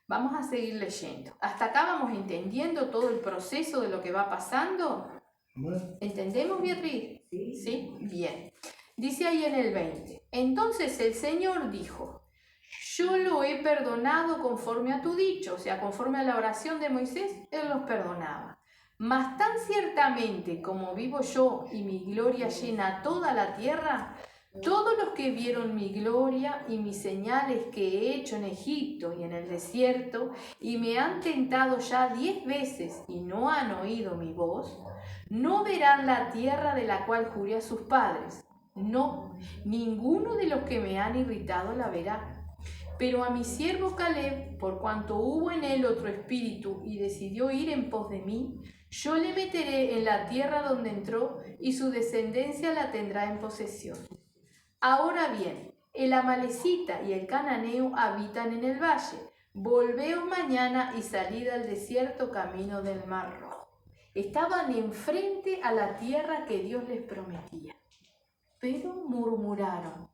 Vamos a seguir leyendo. Hasta acá vamos entendiendo todo el proceso de lo que va pasando. ¿Entendemos, Beatriz? ¿Sí? Bien. Dice ahí en el 20: entonces el Señor dijo: yo lo he perdonado conforme a tu dicho, o sea, conforme a la oración de Moisés, él los perdonaba. Mas tan ciertamente como vivo yo y mi gloria llena toda la tierra, todos los que vieron mi gloria y mis señales que he hecho en Egipto y en el desierto, y me han tentado ya 10 veces y no han oído mi voz, no verán la tierra de la cual juré a sus padres. No, ninguno de los que me han irritado la verá. Pero a mi siervo Caleb, por cuanto hubo en él otro espíritu y decidió ir en pos de mí, yo le meteré en la tierra donde entró, y su descendencia la tendrá en posesión. Ahora bien, el amalecita y el cananeo habitan en el valle. Volveos mañana y salid al desierto camino del Mar Rojo. Estaban enfrente a la tierra que Dios les prometía, pero murmuraron.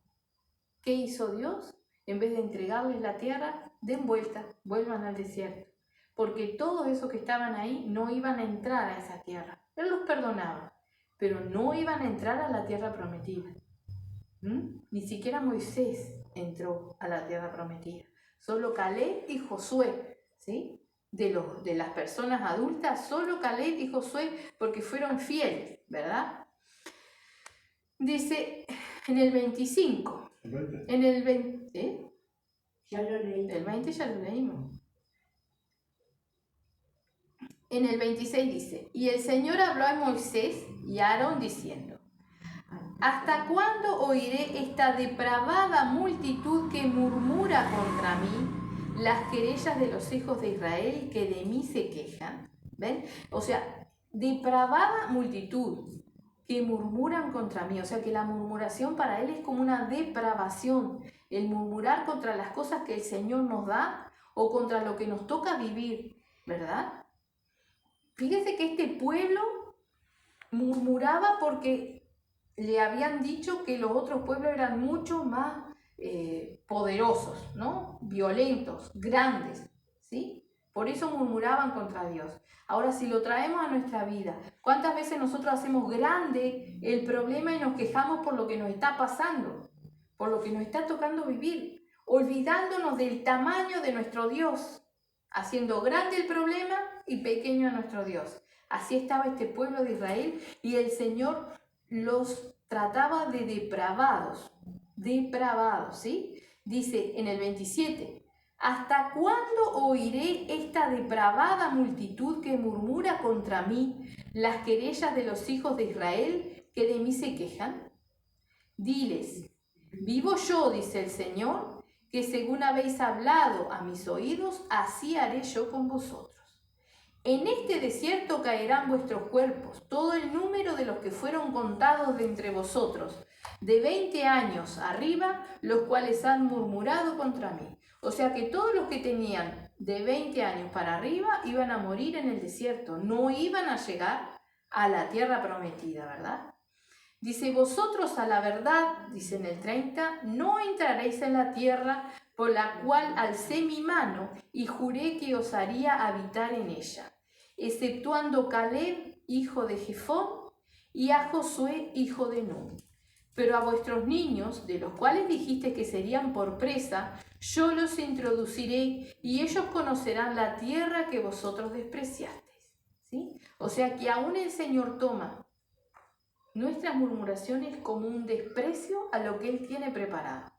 ¿Qué hizo Dios? En vez de entregarles la tierra, den vuelta, vuelvan al desierto. Porque todos esos que estaban ahí no iban a entrar a esa tierra. Él los perdonaba, pero no iban a entrar a la tierra prometida. Ni siquiera Moisés entró a la tierra prometida. Solo Caleb y Josué, ¿sí? De las personas adultas, solo Caleb y Josué, porque fueron fieles, ¿verdad? Dice en el 25. En el 20, Ya lo leí. El 20 ya lo leímos. En el 26 dice: y el Señor habló a Moisés y a Aarón diciendo: ¿hasta cuándo oiré esta depravada multitud que murmura contra mí las querellas de los hijos de Israel que de mí se quejan? ¿Ven? O sea, depravada multitud que murmuran contra mí. O sea, que la murmuración para él es como una depravación. El murmurar contra las cosas que el Señor nos da o contra lo que nos toca vivir, ¿verdad? Fíjense que este pueblo murmuraba porque le habían dicho que los otros pueblos eran mucho más poderosos, ¿no? Violentos, grandes, ¿sí? Por eso murmuraban contra Dios. Ahora, si lo traemos a nuestra vida, ¿cuántas veces nosotros hacemos grande el problema y nos quejamos por lo que nos está pasando, por lo que nos está tocando vivir, olvidándonos del tamaño de nuestro Dios, haciendo grande el problema y pequeño a nuestro Dios? Así estaba este pueblo de Israel, y el Señor los trataba de depravados, ¿sí? Dice en el 27, ¿hasta cuándo oiré esta depravada multitud que murmura contra mí las querellas de los hijos de Israel que de mí se quejan? Diles, vivo yo, dice el Señor, que según habéis hablado a mis oídos, así haré yo con vosotros. En este desierto caerán vuestros cuerpos, todo el número de los que fueron contados de entre vosotros, de 20 años arriba, los cuales han murmurado contra mí. O sea que todos los que tenían de 20 años para arriba iban a morir en el desierto, no iban a llegar a la tierra prometida, ¿verdad? Dice, vosotros a la verdad, dice en el 30, no entraréis en la tierra por la cual alcé mi mano y juré que os haría habitar en ella, exceptuando Caleb, hijo de Jefón, y a Josué, hijo de Nun. Pero a vuestros niños, de los cuales dijiste que serían por presa, yo los introduciré y ellos conocerán la tierra que vosotros despreciasteis. ¿Sí? O sea que aún el Señor toma nuestras murmuraciones como un desprecio a lo que Él tiene preparado.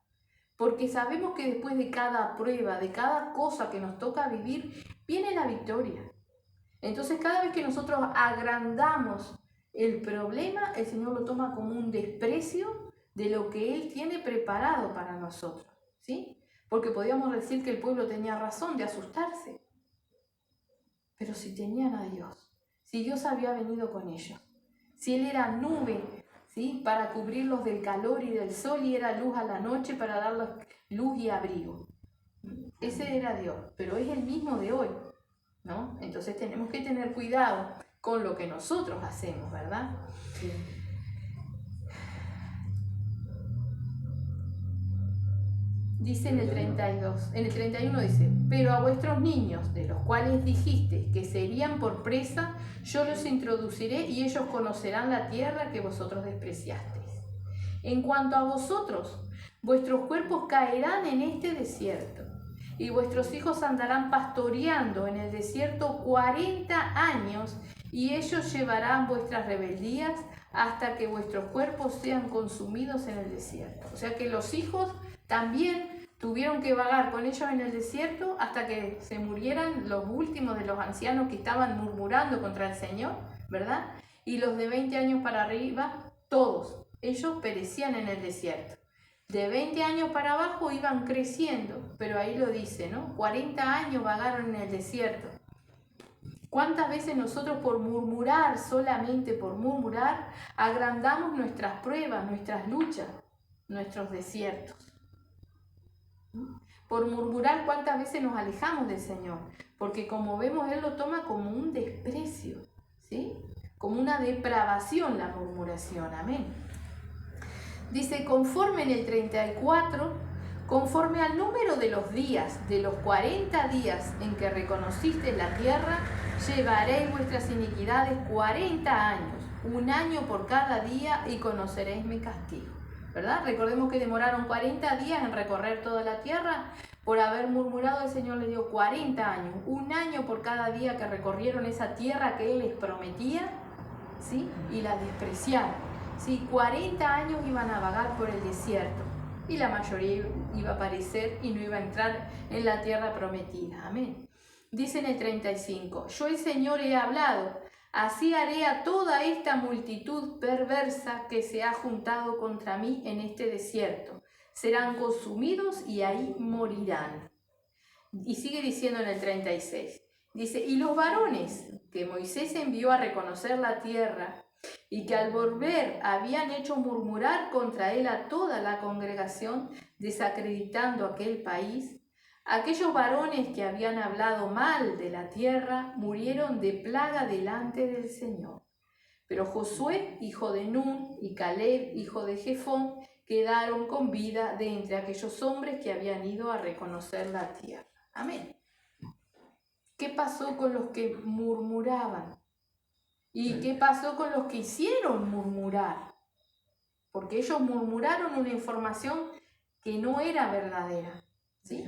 Porque sabemos que después de cada prueba, de cada cosa que nos toca vivir, viene la victoria. Entonces cada vez que nosotros agrandamos el problema, el Señor lo toma como un desprecio de lo que Él tiene preparado para nosotros, ¿sí? Porque podíamos decir que el pueblo tenía razón de asustarse. Pero si tenían a Dios, si Dios había venido con ellos, si Él era nube, ¿sí?, para cubrirlos del calor y del sol, y era luz a la noche para darles luz y abrigo. Ese era Dios, pero es el mismo de hoy, ¿no? Entonces tenemos que tener cuidado con lo que nosotros hacemos, ¿verdad? Sí. Dice en el 32, en el 31 dice, pero a vuestros niños, de los cuales dijiste que serían por presa, yo los introduciré y ellos conocerán la tierra que vosotros despreciasteis. En cuanto a vosotros, vuestros cuerpos caerán en este desierto, y vuestros hijos andarán pastoreando en el desierto 40 años, y ellos llevarán vuestras rebeldías hasta que vuestros cuerpos sean consumidos en el desierto. O sea que los hijos también tuvieron que vagar con ellos en el desierto hasta que se murieran los últimos de los ancianos que estaban murmurando contra el Señor, ¿verdad? Y los de 20 años para arriba, todos, ellos perecían en el desierto. De 20 años para abajo iban creciendo, pero ahí lo dice, ¿no? 40 años vagaron en el desierto. ¿Cuántas veces nosotros por murmurar, solamente por murmurar, agrandamos nuestras pruebas, nuestras luchas, nuestros desiertos? Por murmurar, ¿cuántas veces nos alejamos del Señor? Porque como vemos, Él lo toma como un desprecio, ¿sí? Como una depravación la murmuración, amén. Dice, conforme en el 34, conforme al número de los días, de los 40 días en que reconociste la tierra, llevaréis vuestras iniquidades 40 años, un año por cada día, y conoceréis mi castigo. ¿Verdad? Recordemos que demoraron 40 días en recorrer toda la tierra. Por haber murmurado, el Señor les dio 40 años, un año por cada día que recorrieron esa tierra que Él les prometía, ¿sí? Y la despreciaron, ¿sí? 40 años iban a vagar por el desierto, y la mayoría iba a perecer y no iba a entrar en la tierra prometida. Amén. Dice en el 35, yo el Señor he hablado, así haré a toda esta multitud perversa que se ha juntado contra mí en este desierto. Serán consumidos y ahí morirán. Y sigue diciendo en el 36. Dice, y los varones que Moisés envió a reconocer la tierra y que al volver habían hecho murmurar contra él a toda la congregación, desacreditando aquel país, aquellos varones que habían hablado mal de la tierra murieron de plaga delante del Señor. Pero Josué, hijo de Nun, y Caleb, hijo de Jefón, quedaron con vida de entre aquellos hombres que habían ido a reconocer la tierra. Amén. ¿Qué pasó con los que murmuraban? ¿Y qué pasó con los que hicieron murmurar? Porque ellos murmuraron una información que no era verdadera, ¿sí?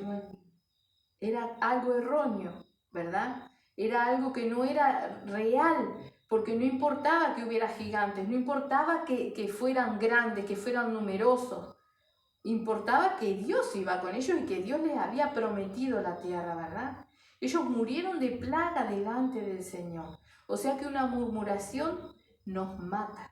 Era algo erróneo, ¿verdad? Era algo que no era real, porque no importaba que hubiera gigantes, no importaba que fueran grandes, que fueran numerosos, importaba que Dios iba con ellos y que Dios les había prometido la tierra, ¿verdad? Ellos murieron de plaga delante del Señor. O sea que una murmuración nos mata.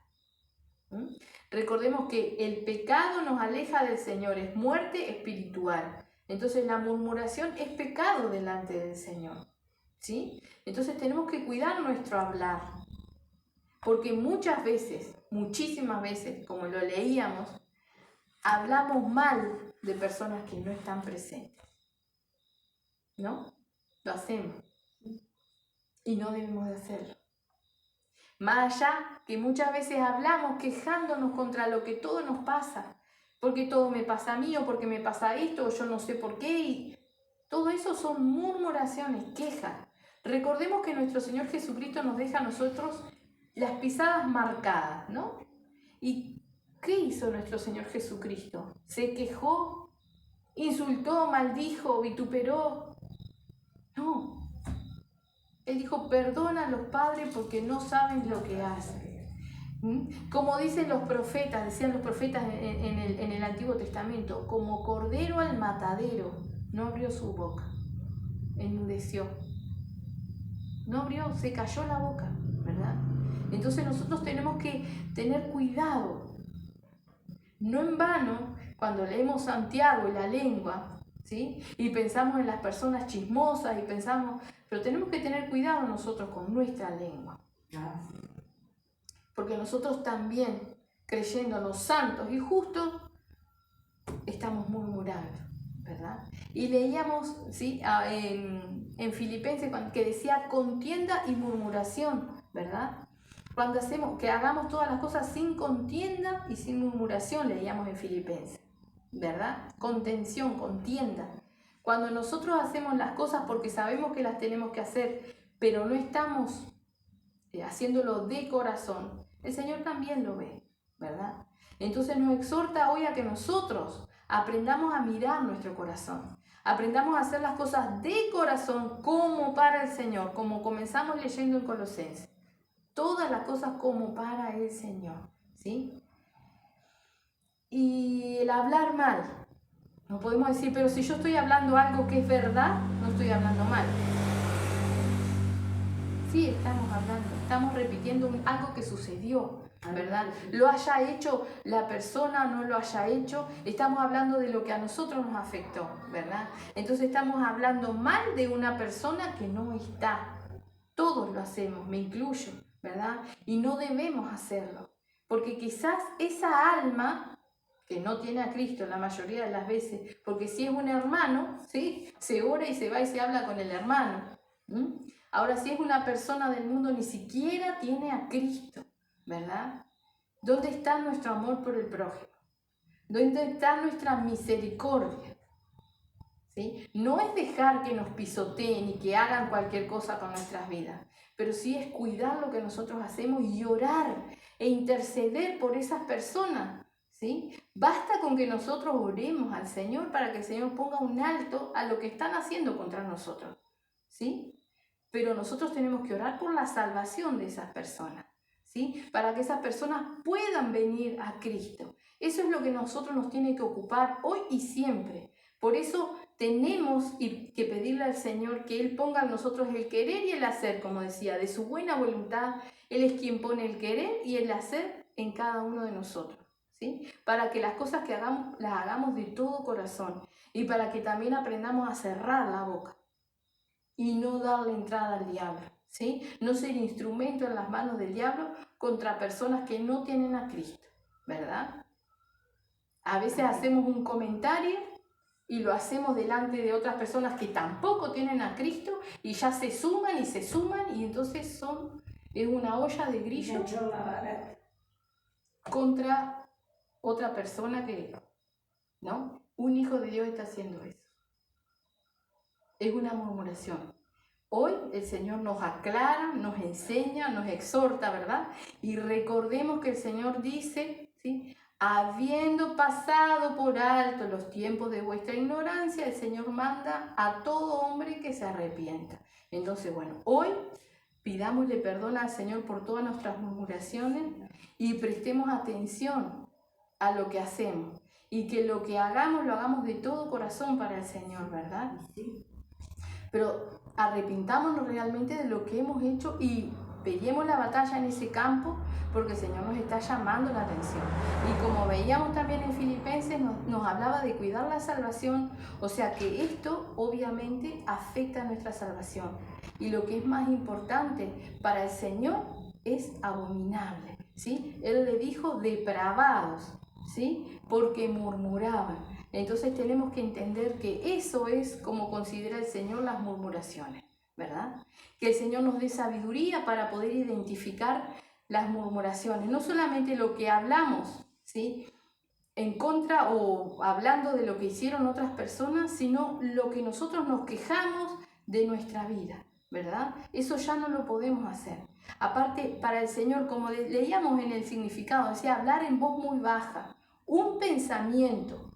Recordemos que el pecado nos aleja del Señor, es muerte espiritual. Entonces la murmuración es pecado delante del Señor, ¿sí? Entonces tenemos que cuidar nuestro hablar, porque muchas veces, muchísimas veces, como lo leíamos, hablamos mal de personas que no están presentes, ¿no? Lo hacemos y no debemos de hacerlo. Más allá que muchas veces hablamos quejándonos contra lo que todo nos pasa, porque todo me pasa a mí o porque me pasa esto o yo no sé por qué, y todo eso son murmuraciones, quejas. Recordemos que nuestro Señor Jesucristo nos deja a nosotros las pisadas marcadas, ¿no? ¿Y qué hizo nuestro Señor Jesucristo? ¿Se quejó? ¿Insultó, maldijo, vituperó? No. Él dijo, perdona a los padres porque no saben lo que hacen. Como dicen los profetas, decían los profetas en el Antiguo Testamento, como cordero al matadero, no abrió su boca, enmudeció. No abrió, se cayó la boca, ¿verdad? Entonces nosotros tenemos que tener cuidado. No en vano, cuando leemos Santiago y la lengua, ¿sí? Y pensamos en las personas chismosas y pensamos, pero tenemos que tener cuidado nosotros con nuestra lengua. Porque nosotros también, creyéndonos santos y justos, estamos murmurando, ¿verdad? Y leíamos, ¿sí? en Filipenses que decía contienda y murmuración, ¿verdad? Cuando que hagamos todas las cosas sin contienda y sin murmuración, leíamos en Filipenses, ¿verdad? Contención, contienda. Cuando nosotros hacemos las cosas porque sabemos que las tenemos que hacer, pero no estamos haciéndolo de corazón, el Señor también lo ve, ¿verdad? Entonces nos exhorta hoy a que nosotros aprendamos a mirar nuestro corazón, aprendamos a hacer las cosas de corazón como para el Señor, como comenzamos leyendo en Colosenses. Todas las cosas como para el Señor, ¿sí? Y el hablar mal, no podemos decir, pero si yo estoy hablando algo que es verdad, no estoy hablando mal. Sí, estamos repitiendo algo que sucedió, ¿verdad? Lo haya hecho la persona, no lo haya hecho, estamos hablando de lo que a nosotros nos afectó, ¿verdad? Entonces estamos hablando mal de una persona que no está. Todos lo hacemos, me incluyo, ¿verdad? Y no debemos hacerlo, porque quizás esa alma que no tiene a Cristo la mayoría de las veces, porque si es un hermano, ¿sí? Se ora y se va y se habla con el hermano. Ahora, si es una persona del mundo, ni siquiera tiene a Cristo, ¿verdad? ¿Dónde está nuestro amor por el prójimo? ¿Dónde está nuestra misericordia? ¿Sí? No es dejar que nos pisoteen y que hagan cualquier cosa con nuestras vidas, pero sí es cuidar lo que nosotros hacemos y orar e interceder por esas personas, ¿sí? Basta con que nosotros oremos al Señor para que el Señor ponga un alto a lo que están haciendo contra nosotros, ¿sí? Pero nosotros tenemos que orar por la salvación de esas personas, ¿sí? Para que esas personas puedan venir a Cristo. Eso es lo que nosotros nos tiene que ocupar hoy y siempre. Por eso tenemos que pedirle al Señor que Él ponga en nosotros el querer y el hacer, como decía, de su buena voluntad. Él es quien pone el querer y el hacer en cada uno de nosotros, ¿sí? Para que las cosas que hagamos, las hagamos de todo corazón y para que también aprendamos a cerrar la boca y no darle entrada al diablo, ¿sí? No ser instrumento en las manos del diablo contra personas que no tienen a Cristo, ¿verdad? A veces hacemos un comentario y lo hacemos delante de otras personas que tampoco tienen a Cristo y ya se suman y entonces es una olla de grillo contra otra persona que, ¿no? Un hijo de Dios está haciendo eso. Es una murmuración. Hoy el Señor nos aclara, nos enseña, nos exhorta, ¿verdad? Y recordemos que el Señor dice, ¿sí? Habiendo pasado por alto los tiempos de vuestra ignorancia, el Señor manda a todo hombre que se arrepienta. Entonces, bueno, hoy Pidámosle perdón al Señor por todas nuestras murmuraciones y prestemos atención a lo que hacemos. Y que lo que hagamos, lo hagamos de todo corazón para el Señor, ¿verdad? Sí. Pero arrepintámonos realmente de lo que hemos hecho y peleemos la batalla en ese campo, porque el Señor nos está llamando la atención. Y como veíamos también en Filipenses, nos hablaba de cuidar la salvación, o sea que esto obviamente afecta a nuestra salvación. Y lo que es más importante para el Señor es abominable, ¿sí? Él le dijo depravados, ¿sí? Porque murmuraban. Entonces tenemos que entender que eso es como considera el Señor las murmuraciones, ¿verdad? Que el Señor nos dé sabiduría para poder identificar las murmuraciones, no solamente lo que hablamos, ¿sí? En contra o hablando de lo que hicieron otras personas, sino lo que nosotros nos quejamos de nuestra vida, ¿verdad? Eso ya no lo podemos hacer. Aparte, para el Señor, como leíamos en el significado, decía hablar en voz muy baja, un pensamiento,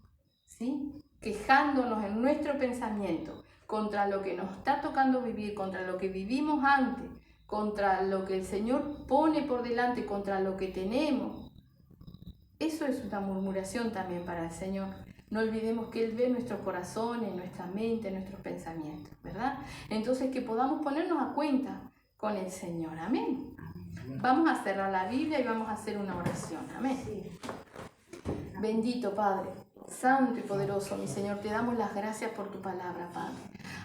¿sí? Quejándonos en nuestro pensamiento contra lo que nos está tocando vivir, contra lo que vivimos antes, contra lo que el Señor pone por delante, contra lo que tenemos. Eso es una murmuración también para el Señor. No olvidemos que Él ve nuestros corazones, nuestra mente, nuestros pensamientos, ¿verdad? Entonces que podamos ponernos a cuenta con el Señor. Amén. Vamos a cerrar la Biblia y vamos a hacer una oración. Amén. Bendito Padre, santo y poderoso, mi Señor, te damos las gracias por tu palabra, Padre.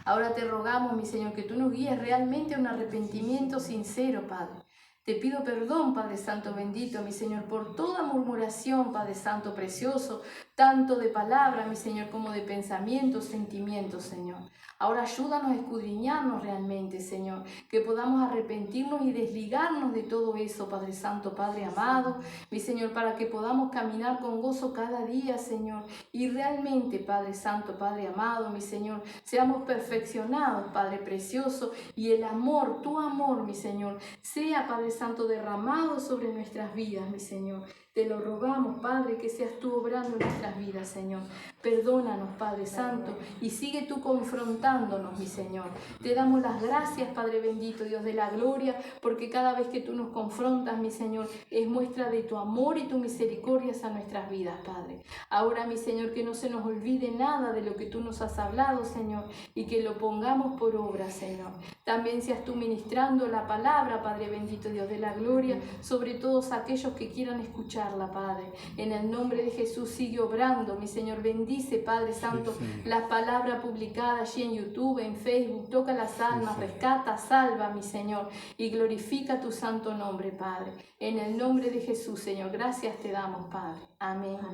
Ahora te rogamos, mi Señor, que tú nos guíes realmente a un arrepentimiento sincero, Padre. Te pido perdón, Padre Santo bendito, mi Señor, por toda murmuración, Padre Santo precioso, tanto de palabra, mi Señor, como de pensamientos, sentimientos, Señor. Ahora ayúdanos a escudriñarnos realmente, Señor, que podamos arrepentirnos y desligarnos de todo eso, Padre Santo, Padre amado, mi Señor, para que podamos caminar con gozo cada día, Señor, y realmente, Padre Santo, Padre amado, mi Señor, seamos perfeccionados, Padre precioso, y el amor, tu amor, mi Señor, sea, Padre Santo, derramado sobre nuestras vidas, mi Señor. Te lo rogamos, Padre, que seas tú obrando en nuestras vidas, Señor. Perdónanos, Padre Santo, y sigue tú confrontándonos, mi Señor. Te damos las gracias, Padre bendito, Dios de la gloria, porque cada vez que tú nos confrontas, mi Señor, es muestra de tu amor y tu misericordia a nuestras vidas, Padre. Ahora, mi Señor, que no se nos olvide nada de lo que tú nos has hablado, Señor, y que lo pongamos por obra, Señor. También seas tú ministrando la palabra, Padre bendito, Dios de la gloria, sobre todos aquellos que quieran escucharla, Padre. En el nombre de Jesús sigue obrando, mi Señor. Bendice, Padre Santo, la palabra publicada allí en YouTube, en Facebook. Toca las almas, rescata, salva, mi Señor, y glorifica tu santo nombre, Padre. En el nombre de Jesús, Señor. Gracias te damos, Padre. Amén.